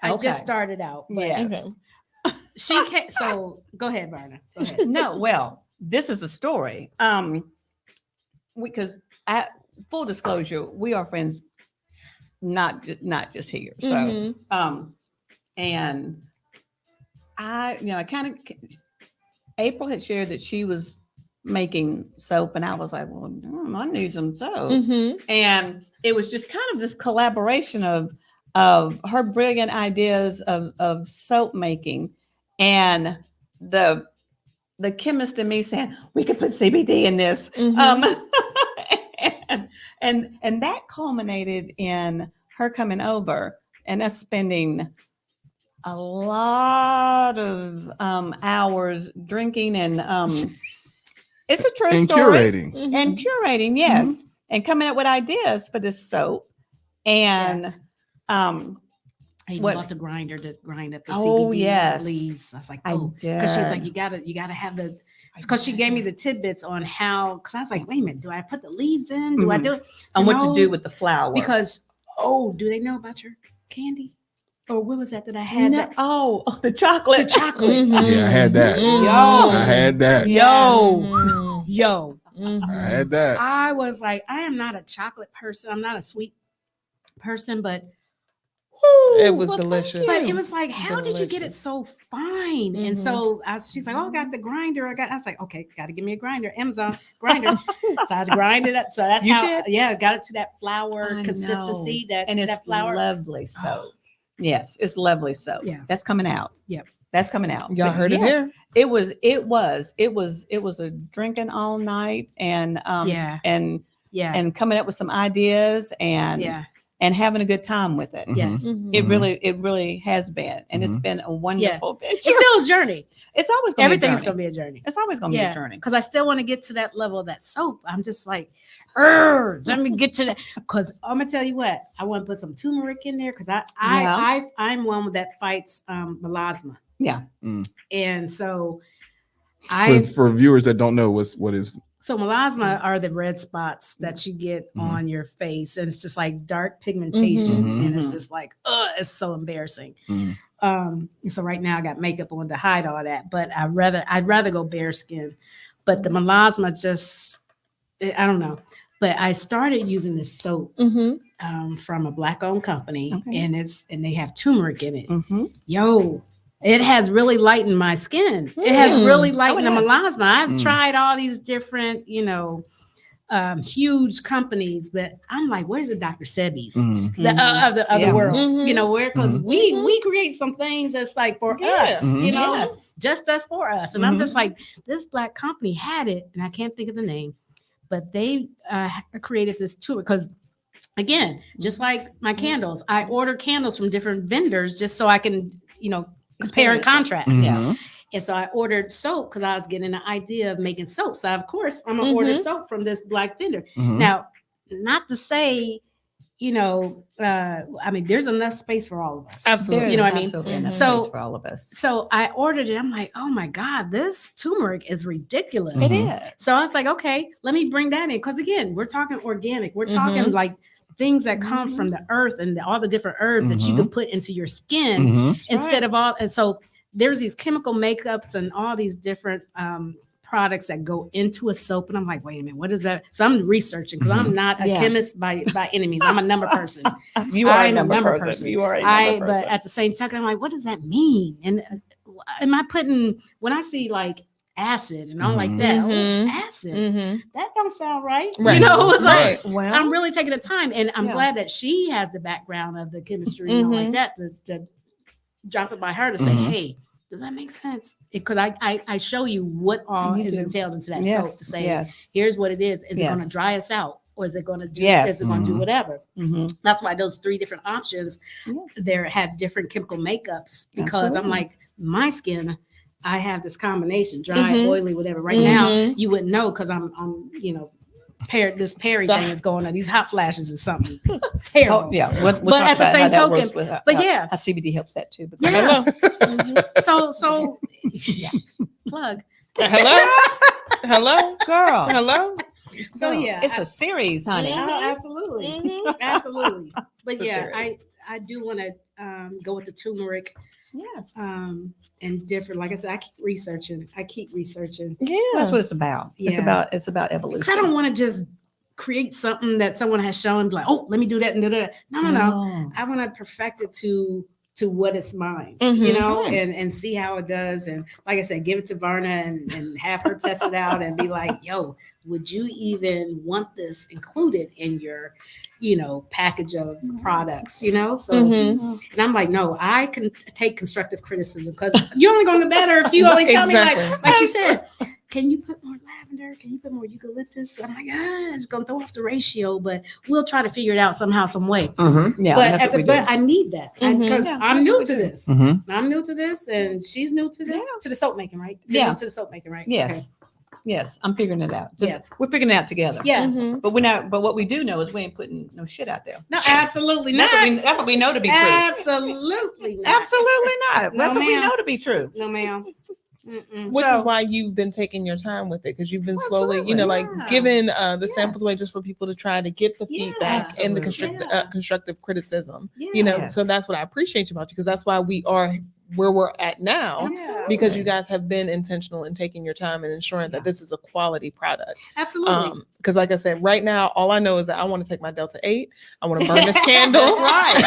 I okay. just started out. But Yes. she can't. So go ahead, Varnar. Go ahead. No, well, this is a story. Because full disclosure, we are friends, not just here. So, Mhm. and I kind of, April had shared that she was making soap, and I was like, well, I need some soap. Mhm. And it was just kind of this collaboration of her brilliant ideas of soap making and the chemist in me saying we could put CBD in this. Mhm. And that culminated in her coming over and us spending a lot of hours drinking and it's a true And story. curating. Mhm. And curating, yes, and coming up with ideas for this soap. And I even What- bought the grinder to grind up the Oh, CBD yes. leaves. I was like, I oh, because she was like, did. you gotta have the. Because she gave me the tidbits on how. Because I was like, wait a minute, do I put the leaves in? Do I Mhm. do it? and what to No, do with the flour. Because do they know about your candy? Or what was that I had? No- That, the chocolate. the chocolate. Mhm. Yeah, I had that. Mhm. I had that. Mhm. Yo, Mhm. I had that. I was like, I am not a chocolate person. I'm not a sweet person, but It was Well, delicious. but it was like, how did you get it Delicious. so fine? And so she's like, oh, I got the grinder. I was like, okay, got to give me a grinder. Amazon grinder. So I had to grind it up. So that's You how, did? yeah, got it to that flour I consistency. know. That And it's that flour. lovely soap. Yes, it's lovely soap. Yeah. That's coming out. Yep. That's coming out. Y'all But heard it yes, here. It was a drinking all night and Yeah. Yeah. and coming up with some ideas and Yeah. and having a good time with it. Yes. It really has been, and it's been a wonderful venture. It's still a journey. It's always going to be a Everything's journey. going to be a journey. It's always going to be a journey. Because I still want to get to that level of that soap. I'm just like, let me get to that. Because I'm gonna tell you what, I want to put some turmeric in there because I'm one that fights melasma. Yeah. And so For viewers that don't know what is so melasma are the red spots that you get on your face, and it's just like dark pigmentation, and it's just like, it's so embarrassing. So right now I got makeup on to hide all that, but I'd rather go bare skin. But the melasma just, I don't know. But I started using this soap from a Black-owned company, and they have turmeric in it. Yo, it has really lightened my skin. It has really lightened the melasma. I've tried all these different, huge companies, but I'm like, where's the Dr. Sebi's of the world? You know, where because we create some things that's like for us, just us for us. And I'm just like, this Black company had it, and I can't think of the name, but they created this too because. Again, just like my candles, I order candles from different vendors just so I can, compare and contrast. Yeah. And so I ordered soap because I was getting an idea of making soap. So of course I'm gonna order soap from this Black vendor. Now, not to say, I mean, there's enough space for all of us. Absolutely. You know what I mean? Absolutely enough So space for all of us. So I ordered it. I'm like, oh my God, this turmeric is ridiculous. It is. So I was like, okay, let me bring that in. Because again, we're talking organic. We're talking like things that come from the earth and all the different herbs that you can put into your skin instead of all. And so there's these chemical makeups and all these different products that go into a soap. And I'm like, wait a minute, what is that? So I'm researching because I'm not a chemist by any means. I'm a number person. You are a number person. You are a number person. But at the same time, I'm like, what does that mean? And am I putting, when I see like acid and all like that, acid, that don't sound right. Right. It's like, Well, I'm really taking the time, and I'm glad that she has the background of the chemistry and all like that to drop it by her to say, hey, does that make sense? Because I show you what all is entailed into that soap to say, here's what it is. Is it going to dry us out? Or is it going to do? Is it going to do whatever? That's why those three different options there have different chemical makeups because I'm like, my skin, I have this combination, dry, oily, whatever. Right now, you wouldn't know because I'm this Perry thing is going on. These hot flashes is something terrible. Oh, yeah. But at the same token, how CBD helps that too. So plug. Hello, girl. Hello. So it's a series, honey. Absolutely, absolutely. But I do want to go with the turmeric. Yes. And different, like I said, I keep researching. Yeah, that's what it's about. Yeah. It's about evolution. Because I don't want to just create something that someone has shown and be like, oh, let me do that and do that. No. I want to perfect it to what is mine, and see how it does. And like I said, give it to Varna and have her test it out and be like, yo, would you even want this included in your, package of products, So, and I'm like, no, I can take constructive criticism because you're only going to get better if you only tell me like she said, can you put more lavender? Can you put more eucalyptus? I'm like, it's going to throw off the ratio, but we'll try to figure it out somehow, some way. Yeah, but I need that because I'm new to this. I'm new to this, and she's new to this, to the soap making, right? You're new to the soap making, right? Yes. Okay. Yes, I'm figuring it out. We're figuring it out together. Yeah. But we're not. But what we do know is we ain't putting no shit out there. No, absolutely not. That's what we know to be true. Absolutely not. Absolutely not. That's what we know to be true. No, ma'am. Which is why you've been taking your time with it, because you've been slowly, giving the samples away just for people to try to get the feedback and the constructive criticism. So that's what I appreciate about you, because that's why we are where we're at now Yeah. because you guys have been intentional in taking your time and ensuring Yeah. that this is a quality product. Absolutely. Because like I said, right now, all I know is that I want to take my Delta 8. I want to burn this candle. That's right.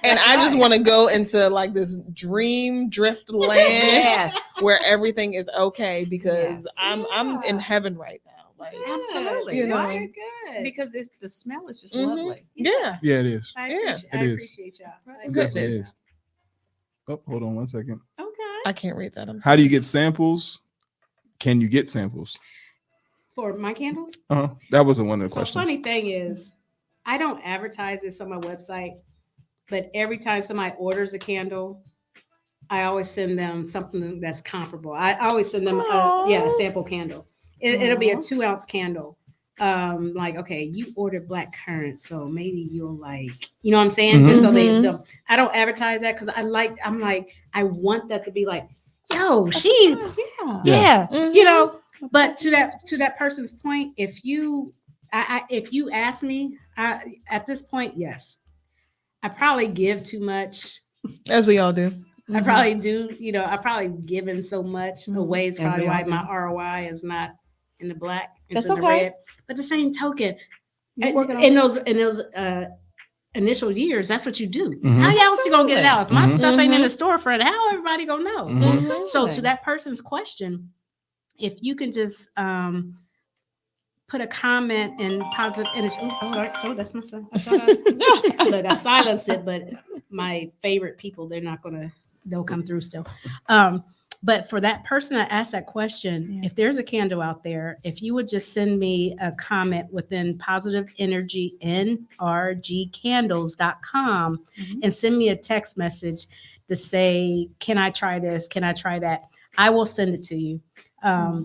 And That's I just right. want to go into like this dream drift land Yes. where everything is okay because Yes. I'm in heaven right now. Like, Absolutely. You know. Right? Good. Because the smell is just Mhm. lovely. Yeah. Yeah, it is. I Yeah, appreciate, it I is. appreciate y'all. I It Good. definitely appreciate is. Oh, hold on one second. Okay. I can't read that. I'm How do you sorry. get samples? Can you get samples? y'all. For my candles? That wasn't one of the So questions. funny thing is, I don't advertise this on my website, but every time somebody orders a candle, I always send them something that's comparable. I always send them a sample candle. It'll be a Aw. 2-ounce candle. Like, okay, you ordered black currant, so maybe you'll like, you know what I'm saying? Just so Mhm. I don't advertise that because I'm like, I want that to be like, yo, she, Yeah. yeah, Mhm. you know. But to that person's point, if you ask me, at this point, yes, I probably give too much. As we all do. I probably do, I probably given so much away. It's As probably we all why my do. ROI is not in the black, it's That's in the okay. red. But the same token, You're working on in it. those initial years, that's what you do. Mhm. How else you gonna get it out? If my Mhm. stuff ain't in the Mhm. storefront, how everybody gonna know? Mhm. So to that person's question, if you can just put a comment in positive energy. Oh, sorry, that's my son. I thought look, I silenced it, but my favorite people, they'll come through still. But for that person that asked that question, if there's a candle out there, if you would just send me a comment within positive energy nrgcandles.com Mhm. and send me a text message to say, can I try this? Can I try that? I will send it to you.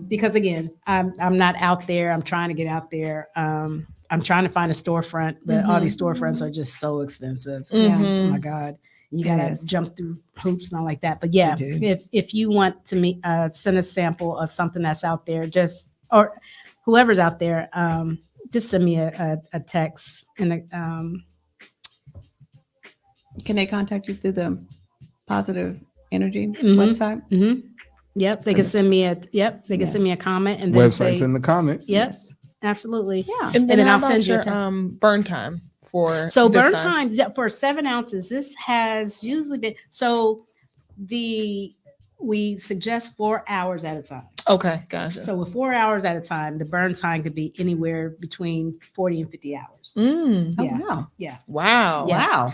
Because again, I'm not out there. I'm trying to get out there. I'm trying to find a storefront, but all these storefronts are just so expensive. Mhm. Oh my God. You gotta Yes. jump through hoops and all like that. But yeah, You do. if you want to send a sample of something that's out there, or whoever's out there, just send me a text and Can they contact you through the Positive Energy Mhm. website? Yep, they can send me a comment and then Websites say, in the comments. yep, absolutely. Yeah. And then then how I'll about send you a your text. burn time for So this burn size? time for 7 ounces. This has usually been we suggest 4 hours at a time. Okay, gotcha. So with 4 hours at a time, the burn time could be anywhere between 40 and 50 hours. Mm, Oh, Yeah. wow. Yeah. wow. Yeah. Wow.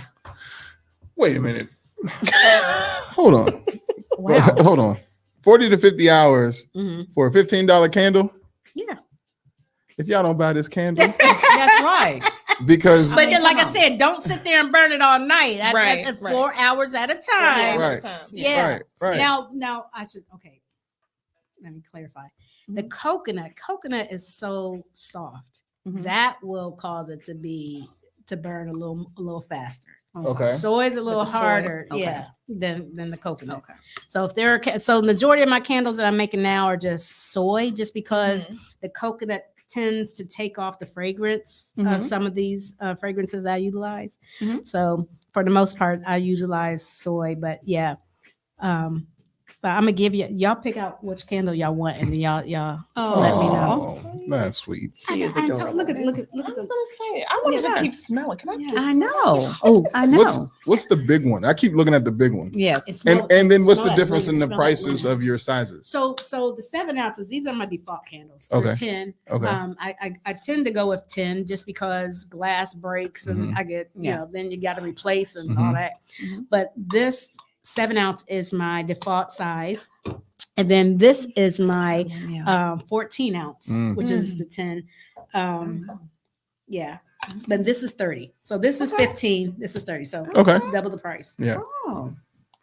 Wait a minute. Hold on. Wow. Hold on. 40 to 50 hours Mhm. for a $15 candle. Yeah. If y'all don't buy this candle, That's right. because But then, like I Come on. said, don't sit there and burn it all night. Right, At right. 4 hours at a Right. time. Right. Yeah. right. Now I should, okay. Let me clarify. The coconut is so soft Mhm. that will cause it to burn a little faster. Okay. Soy is a little the soy? harder, Okay. yeah, than the coconut. Okay. So majority of my candles that I'm making now are just soy, just because the coconut tends to take off the fragrance of Mhm. some of these fragrances I utilize. Mhm. So for the most part, I utilize soy, but yeah. But I'm gonna give y'all pick out which candle y'all want, and then y'all let me know. Oh, that's sweet. She is I adorable. look at I was the gonna say, I wanted Yeah. to keep smelling. Can I? Yeah. keep I smelling? know. Oh, I know. what's the big one? I keep looking at the big one. Yes. And then what's the Smell like difference in lemon, the smell like prices lemon. of your sizes? So the 7 ounces, these are my default candles. They're Okay. 10. Okay. I tend to go with 10 just because glass breaks and Mhm. I get, Yeah. then you got to replace and Mhm. all that. Mhm. But this 7 ounce is my default size. And then this is my 14 ounce, Mm. which is the 10. Yeah. But this is 30. So this is 15. This is 30. So Okay. double the price. Yeah. Oh.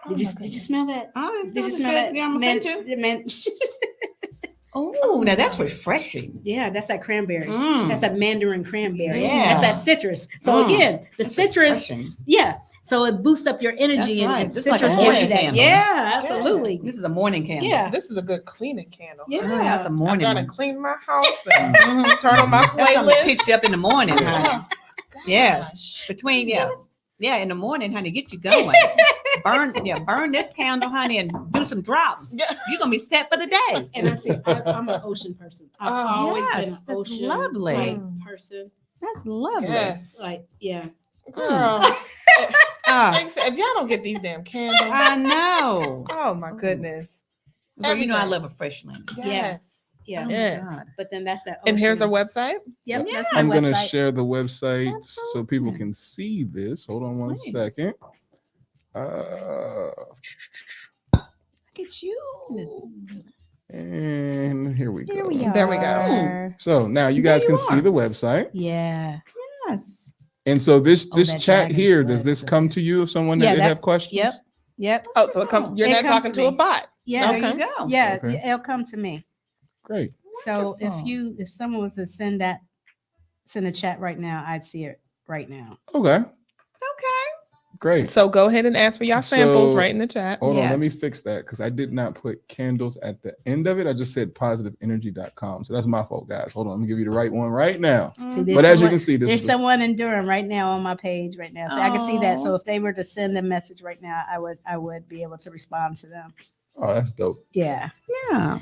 Did you smell that? Did Did you smell that? Yeah, I'm Mint- too. the mint- Oh, now that's refreshing. Yeah, that's that cranberry. Mm. That's that mandarin cranberry. Yeah. That's that citrus. So Mm. again, the That's citrus, refreshing. yeah. So it boosts up your energy That's right. and This is like a citrus gives morning you that. candle. Yeah, absolutely. This is a morning candle. Yeah. This is a good cleaning candle. Yeah. Oh, that's a I morning gotta one. clean my house and Mhm. turn on my That's something to playlist. pitch you up in the morning, honey. Oh, Yes. gosh. Between, yeah, in the morning, honey, get you going. burn this candle, honey, and do some drops. Yeah. You're gonna be set for the day. And I see, I'm an ocean person. I've Oh, always been yes, an that's ocean lovely. type Mm. person. That's lovely. Yes. Like, yeah. Girl. Ah, Like I said, if y'all don't get these damn candles, I know. oh my goodness. Well, you know I Everything. love a fresh lemon. Yes. Yeah. Oh my Yes. God. But then that's that. And here's our ocean. website. Yep, Yeah. that's my I'm going to website. share the website so people Absolutely. can see this. Hold on one Please. second. Look at you. And here we Here go. we are. There we go. So now you There guys you can see are. the website. Yeah. Yes. And so this Oh, this that chat dragon's here, blood does this is come good. to you if someone Yeah, that that- have questions? Yep. Yep. Oh, so you're It not comes talking to to a me. bot. Yeah. Okay. There you go. Yeah. Okay. It'll come to me. Great. So Wonderful. if someone was to send a chat right now, I'd see it right now. Okay. Okay. Great. So go ahead and ask for y'all samples So- right in the chat. Hold on, let me Yes. fix that because I did not put candles at the end of it. I just said positiveenergy.com. So that's my fault, guys. Hold on, let me give you the right one right now. See, But as you can see, this there's is someone in Durham right now on my page right now. So I can see that. Aw. So if they were to send a message right now, I would be able to respond to them. oh, that's dope. Yeah. Yeah.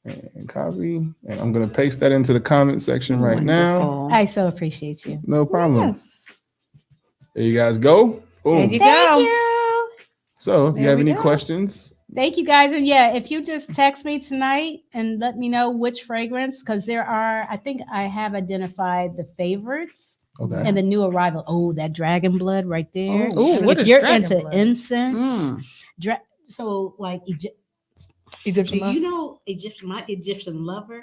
And copy. And I'm gonna paste that into the comment section right now. Wonderful. I so appreciate you. No problem. Yes. There you guys go. There Boom. you Thank go. you. So if you There have we any go. questions, Thank you guys. And yeah, if you just text me tonight and let me know which fragrance, because I think I have identified the favorites okay. and the new arrival. Oh, that dragon blood right there. Oh, what If is you're dragon into blood? incense, Mm. so like Egyptian do musk. you know my Egyptian lover?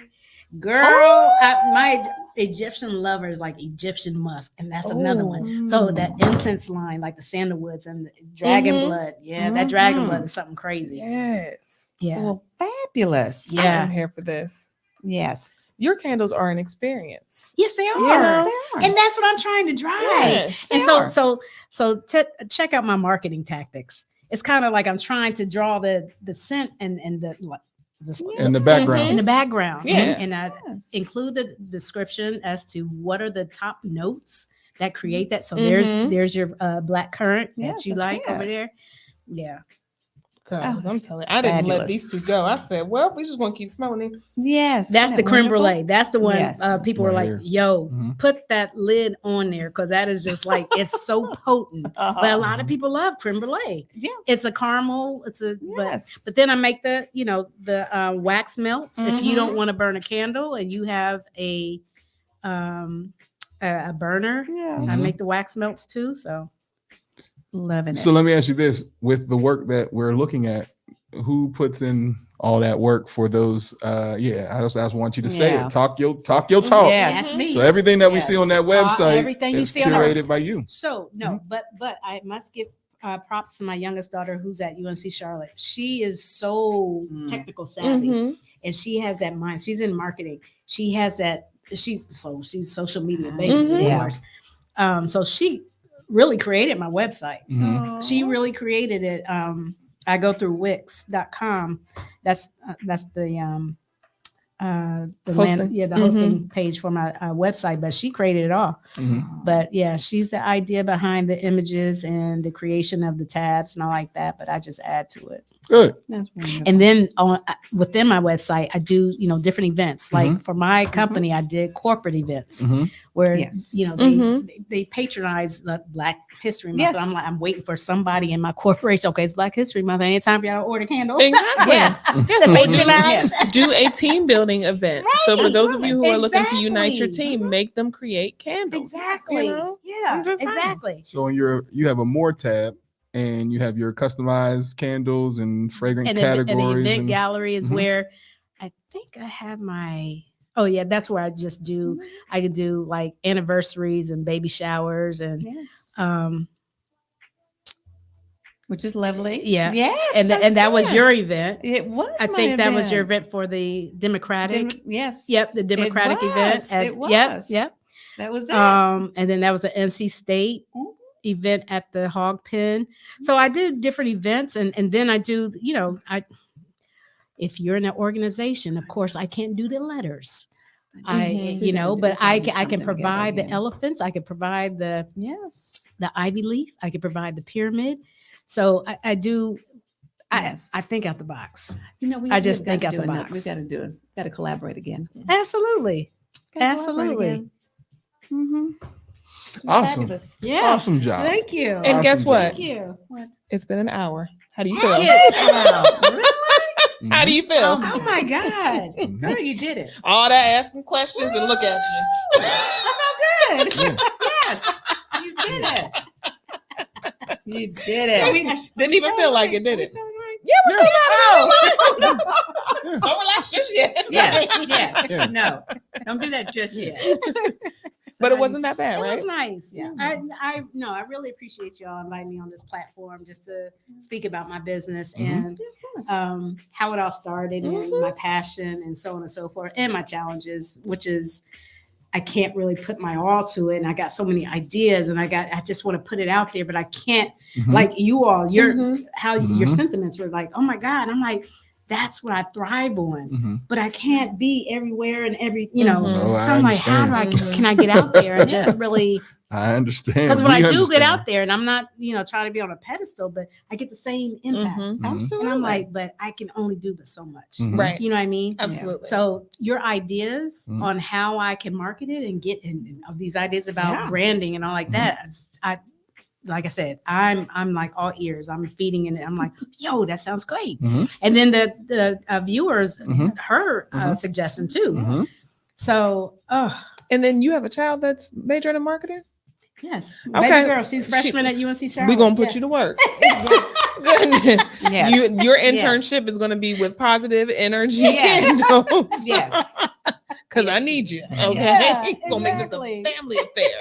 Girl, my Egyptian lover is like Egyptian musk, and that's another one. So that incense line, like the sandalwoods and the dragon Mhm. blood. Yeah, that dragon Mhm. blood is something crazy. Yes. Yeah. Well, fabulous. Yeah. I'm here for this. Yes. Your candles are an experience. Yes, they are. You know? And that's what I'm trying to drive. Yes, and they so are. so check out my marketing tactics. It's kind of like I'm trying to draw the scent and the In the background. in the background. Yeah. And I Yes. include the description as to what are the top notes that create that. So Mhm. there's your black currant Yes, that you I see like over it. there. Yeah. Girls, Oh, I'm telling you, I didn't let fabulous. these two go. I said, well, we just want to keep smelling them. Yes. That's Isn't the that creme wonderful? brulee. That's the one Yes. people were Right like, here. yo, Mhm. put that lid on there because that is just like, it's so potent. But a Uh-huh. lot of people love creme brulee. Yeah. It's a caramel. Yes. But then I make the wax melts. If you don't Mhm. want to burn a candle and you have a burner, Yeah. I Mhm. make the wax melts too. So Loving it. So let me ask you this: with the work that we're looking at, who puts in all that work for those? I just want you to say Yeah. it. Talk your talk. Yes. that's me. So everything that we see on that website everything you is see on our- curated by you. So no, but I must give props to my youngest daughter who's at UNC Charlotte. She is so technical savvy, Mhm. and she has that mind. She's in marketing. She has that. She's social media baby, Mhm. of course. So she really created my website. Mhm. She really created it. I go through Wix.com. That's the Hosting. the hosting page for my website, but she created it all. Mhm. But yeah, she's the idea behind the images and the creation of the tabs and all like that. But I just add to it. Good. That's wonderful. And then within my website, I do different events. Like Mhm. for my company, I did corporate events Mhm. where Yes. they patronize the Black History Month. Yes. And I'm waiting for somebody in my corporation. Okay, it's Black History Month. Ain't time for y'all to order candles. Exactly. Yes. Patronize. Yes. Do a team building event. So for Right. those of you who are looking to unite your Exactly. team, make them create candles. Exactly. You know? Yeah. I'm just saying. Exactly. So in you have a more tab, and you have your customized candles and fragrant And the categories. event and- gallery is Mhm. where I think I have my. Oh yeah, that's where I just do. I could do like anniversaries and baby showers and Yes. which is lovely. Yeah. Yes. and I and that was see your event. It was. I my think that was your event. event for the Democratic. Yes. Yep, the Democratic event. It was. Yep. That was it. And then that was an NC State Mhm. event at the Hog Pen. So I do different events, and then I do, if you're in an organization, of course, I can't do the letters. Mhm. We gotta But I do can something provide together, the yeah. elephants. I can provide the Yes. ivy leaf. I can provide the pyramid. So I do. Yes. I think out the box. You know, we I just we've got think to out do the another- box. We've got to do it. Got to collaborate again. Absolutely. Absolutely. Mm-hmm. Awesome. Fabulous. Yeah. Awesome job. Thank you. And Awesome guess job. what? Thank you. It's been an hour. How do you feel? Wow. Really? How do you feel? Oh Oh my God. Mhm. Girl, you did it. All that asking questions and look at you. Good. Yeah. Yes. You did it. You did it. Didn't even feel like it, did it? Yeah, we're still live. Don't relax just yet. Yes. Yeah. No, don't do that just yet. But it wasn't that bad, It right? was nice. Yeah. I really appreciate y'all inviting me on this platform just to speak about my business Mhm. and how it all started and Mhm. my passion and so on and so forth and my challenges, which is I can't really put my all to it. And I got so many ideas and I just want to put it out there, but I can't Mhm. like you all, your Mhm. your Mhm. sentiments were like, oh my God. I'm like, that's what I thrive on. Mhm. But I can't be everywhere and you know. Mhm. Oh, So I I'm like, how do understand. can I get out there and Yes. just really I understand. because when We I do get understand. out there and I'm not, trying to be on a pedestal, but I get the same impact. Mhm. Absolutely. And I'm like, but I can only do but so much. Mhm. Right. You know what I mean? Absolutely. So your ideas Mhm. on how I can market it and get in these ideas about Yeah. branding and all like Mhm. that, like I said, I'm like all ears. I'm feeding in it. I'm like, yo, that sounds great. Mhm. And then the viewers Mhm. her Mhm. suggestion too. Mhm. So, And then you have a child that's majoring in marketing? yes, Okay. baby girl, she's freshman at UNC Charlotte. We're gonna put you to work. Goodness. Yes. Your internship is gonna be with positive energy Yes. candles. Yes. Because I Yes. need you. Yeah, Okay. Gonna make exactly. this a family affair.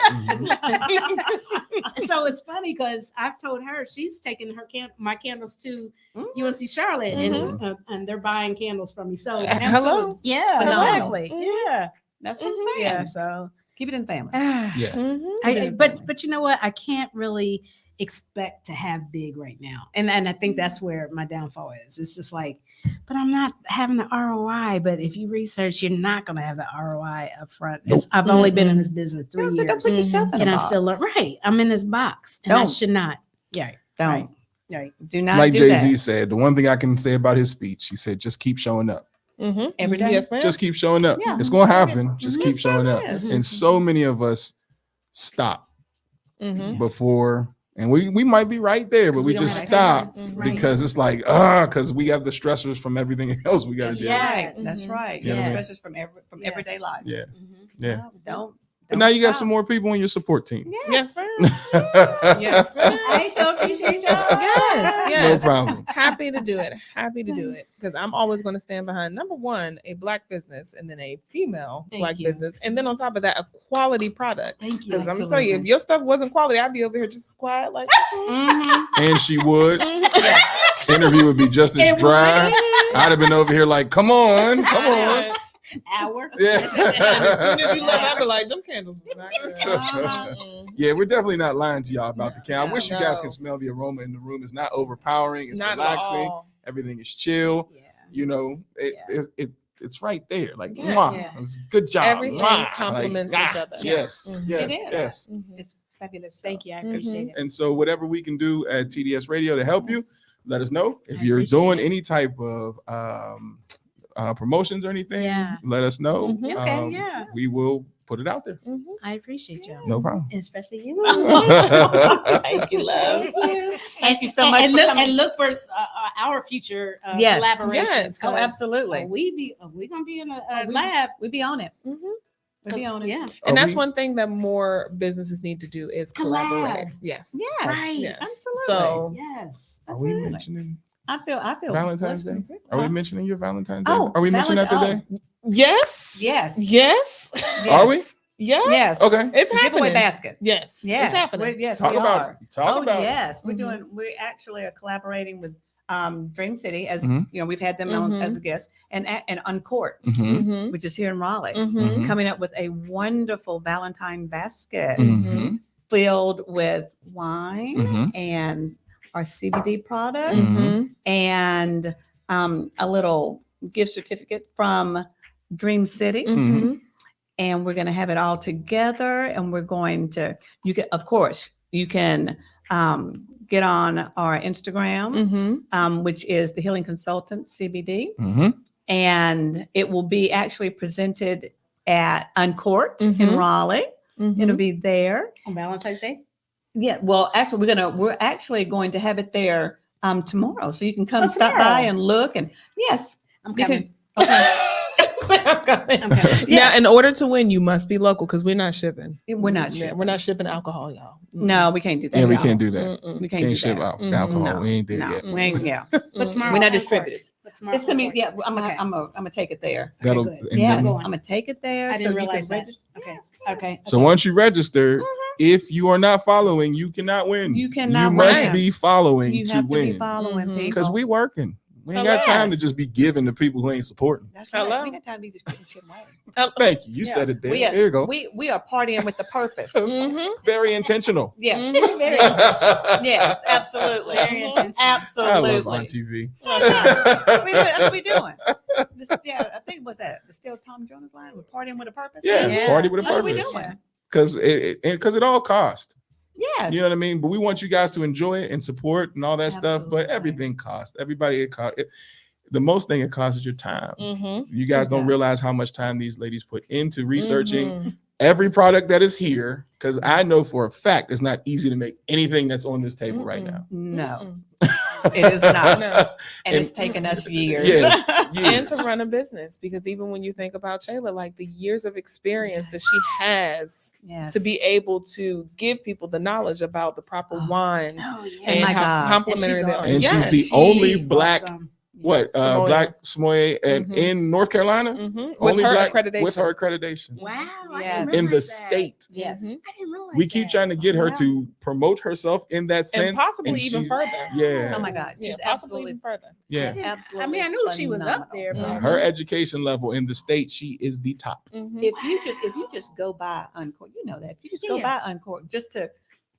Mhm. So it's funny because I've told her she's taking my candles to Mhm. UNC Charlotte Mhm. and they're buying candles from me. So Hello. yeah, Phenomenal. exactly. Mhm. Yeah, That's what I'm saying. yeah. So Keep it in family. Yeah. Mhm. but you know what? I can't really expect to have big right now, and I think that's where my downfall is. It's just like, but I'm not having the ROI. But if you research, you're not going to have the ROI up front. Nope. I've only been in this business 3 Don't years, put yourself in and a I'm still box. right. I'm in this box, and I Don't. should not. Yeah, Don't. right. Right. Do not Like do Jay-Z that. said, the one thing I can say about his speech, he said, just keep showing up. Mhm. Every day? Yes, ma'am. Just keep showing up. Yeah. It's going to happen. Just Mhm. keep Yes, showing it up. is. And so many of us stop Mhm. before, and we might be right there, but 'Cause we we don't just have stop patience. Right. because it's like, because we have the stressors from everything else we got to That's do. right. Yes. That's Mhm. right. You know Your what I mean? stresses from Yes. everyday life. Yeah. Mhm. Yeah. No, don't. But now you got some more people on your support team. Yes, ma'am. yes. Yes, ma'am. I so appreciate y'all. Yes, No yes. problem. Happy to do it. Happy to do it. Because I'm always going to stand behind number one, a Black business, and then a female Thank Black you. business. And then on top of that, a quality product. Thank you. Because I'm gonna tell you, if your stuff wasn't quality, I'd be over here just quiet, like Mhm. And she would. Yeah. Interview would be just as It dry. I'd have been over here like, come on, come on. Hour. And as soon as you left, Yeah. I'd be like, them candles was not good. Mm-mm. Yeah, we're definitely not lying to y'all about the can. I wish you guys No. can smell the aroma in the room. It's not overpowering. It's Not relaxing. at all. Everything is chill. Yeah. You know, Yeah. it's right there. Like, Yeah. mwah. Yeah. It's good job. Everything mwah. complements Like, each other. Yes, Mhm. yes, It is. yes. Mhm. It's fabulous. Thank you. I Mhm. appreciate it. And so, whatever we can do at TDS Radio to help you, let us know. If I you're appreciate doing it. any type of promotions or anything, Yeah. let us know. Mhm. Okay, yeah. We will put it out there. Mhm. I appreciate y'all. No problem. Especially you. Thank you, love. Thank you. Thank you so much And for look coming. and look for our future Yes. collaborations. Yes. Oh, 'cause, absolutely. we gonna be in a we- lab. We be on it. Mhm. We be on it. Yeah. And that's we- one thing that more businesses need to do is collaborate. Collab. Yes. Yes. Right. Yes. Absolutely. So Yes. Are we Absolutely. mentioning I feel Valentine's blessed. Day? Are we Huh? mentioning your Valentine's Day? Oh, Are we mentioning that Valent- today? yes. Yes. Yes. Are we? Yes. Yes. Okay. It's Giveaway happening. basket. Yes. Yes. It's happening. Yes, Talk we about are. it. Talk Oh, about it. yes. We're Mhm. doing, we actually are collaborating with Dream City, as Mhm. you know, we've had them on Mhm. as a guest, and Uncourt, Mhm. Mhm. which is here in Raleigh, Mhm. coming up with a wonderful Valentine basket Mhm. filled with wine Mhm. and our CBD products Mhm. and a little gift certificate from Dream City. Mhm. And we're going to have it all together. And we're going to, you can, of course, you can get on our Instagram, Mm-hmm. which is the Healing Consultant CBD. Mhm. And it will be actually presented at Uncourt in Mhm. Raleigh. Mm-hmm. It'll be there. On Valentine's Day? Yeah, well, actually, we're actually going to have it there tomorrow, so you can come Oh, stop by tomorrow. and look. And yes, I'm you coming. can. Okay. I'm coming. I'm coming. Yeah. Now, in order to win, you must be local because we're not shipping. We're not Yeah, shipping. we're not shipping alcohol, y'all. No, we can't do that. Yeah, we y'all. can't do that. Mm-mm. We can't Can't do ship that. alcohol. No, We ain't there no, yet. we ain't. Yeah, But tomorrow, We're not on distributed. Court. But tomorrow it's gonna be. on Yeah, Court. I'm Okay. gonna take it there. That'll good. and Yes, then- I'm gonna take it there. I so didn't you can realize that. register. Okay. Yes, Okay. So once you register, if you are not following, you cannot win. You cannot You must win. be following You to have to be win. following Mhm. people Because we working. We ain't got time to Yes. just be giving to people who ain't supporting. That's right. Hello. We got time to be just putting shit away. Thank you. You Yeah. said it there. We are, There you go. We are partying with the purpose. Mm-hmm. Very intentional. Yes. Mhm. Very intentional. Yes, absolutely. Very intentional. I Absolutely. love on TV. That's what we doing. Yeah, I think was that the still Tom Jones line? We're partying with a purpose. Yeah, Yeah. party with a That's what we purpose. doing. Because it all costs. Yes. You know what I mean? But we want you guys to enjoy it and support and all that stuff. But Absolutely. everything costs. Everybody it costs. The most thing it costs is your time. Mm-hmm. You guys It don't does. realize how much time these ladies put into researching Mm-hmm. every product that is here. Because I know Yes. for a fact it's not easy to make anything that's on this table right now. No, it is not. No. And it's taken us years. Yeah. And to Years. run a business, because even when you think about Shayla, like the years of experience that she has Yes. to be able to give people the knowledge about the proper Oh. wines Oh, yeah. and my how God. complimentary they are. awesome. And Yes. she's the only She's black awesome. what Samoa. black Samoa and Mhm. in North Carolina. Mhm. With Only her black accreditation. with her accreditation Wow. I Yes. didn't in the realize that. state. Yes. Mhm. I didn't realize We keep that. trying to get her Yeah. to promote herself in that sense, And possibly even she's- further. Yeah, Oh my God. Yeah, She's possibly absolutely, even further. yeah. absolutely. I mean, I knew she was up there, phenomenal. but Her education level in the state, she is the top. Mhm. If you just go by Uncourt, you know that. If you just go Yeah. by Uncourt, just to,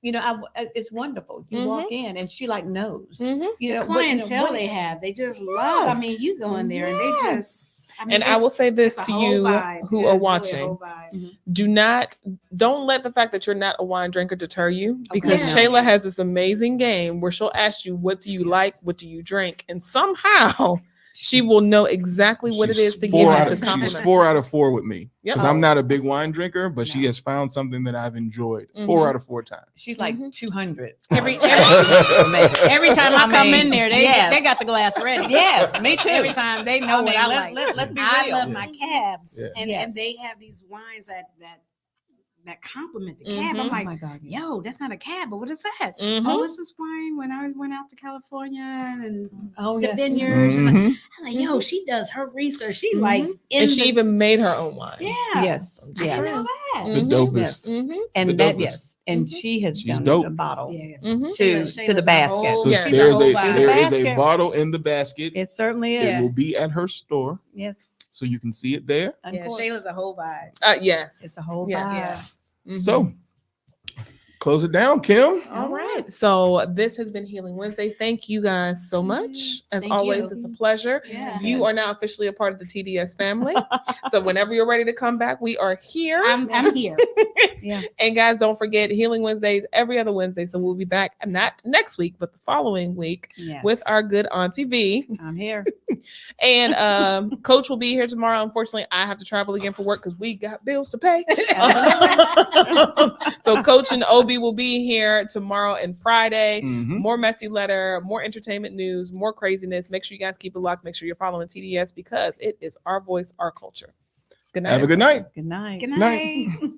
it's wonderful. You walk in and she like knows. Mhm. You know, the what- clientele what- they have, they just love. I mean, you go in there and they Yes. just. I mean, And I will say this it's a to whole you vibe. who It are is really a watching. whole vibe. Don't let the fact that you're not a wine drinker deter you, because Yeah. Shayla has this amazing game where she'll ask you, what do you like? What do you drink? And somehow she will know exactly what it She's is to give four you out to of- She's compliment. 4 out of 4 with me Yep. because I'm not a big wine drinker, but she No. has found something that I've enjoyed Mhm. 4 out of 4 times. She's like Mhm. 200. Every Every time I come in there, yes. they got the glass ready. Yes, me too. Every time they know I what mean, I let- like. let's be I real. love my cabs, Yeah. and Yes. they have these wines that complement the cab. Mhm. I'm Oh like, my God. yes. yo, that's not a cab, but what is that? Mhm. Oh, it's this wine when I went out to California and Oh, the yes. vineyards. And Mhm. I'm like, yo, she does her research. She Mhm. like in And she the- even made her own wine. yeah. Yes. I didn't know Yes. that. The Mhm. dopest. Yes. Mhm. And The that, dopest. yes. And Mhm. she has She's done dope. a bottle Yeah. Mhm. to the basket. So Yeah. there's a whole a vibe. there is a Basket. bottle in the basket. It certainly It is. will be at her store, Yes. so you can see it there. Yeah, Uncourt. Shayla's a whole vibe. Yes. It's a whole Yes. vibe. Yeah. Mhm. So close it down, Kim. All right. So this has been Healing Wednesday. Thank you guys so much. Yes, As thank always, you. it's a pleasure. Yeah. You are now officially a part of the TDS family. So whenever you're ready to come back, we are here. I'm here. Yeah. And guys, don't forget Healing Wednesdays every other Wednesday. So we'll be back not next week, but the following week Yes. with our good Auntie V. I'm here. And Coach will be here tomorrow. Unfortunately, I have to travel again for work because we got bills to pay. So Coach and Obi will be here tomorrow and Friday. Mhm. More messy letter, more entertainment news, more craziness. Make sure you guys keep it locked. Make sure you're following TDS because it is our voice, our culture. Good night. Have a good night. Good night. Good Night. night.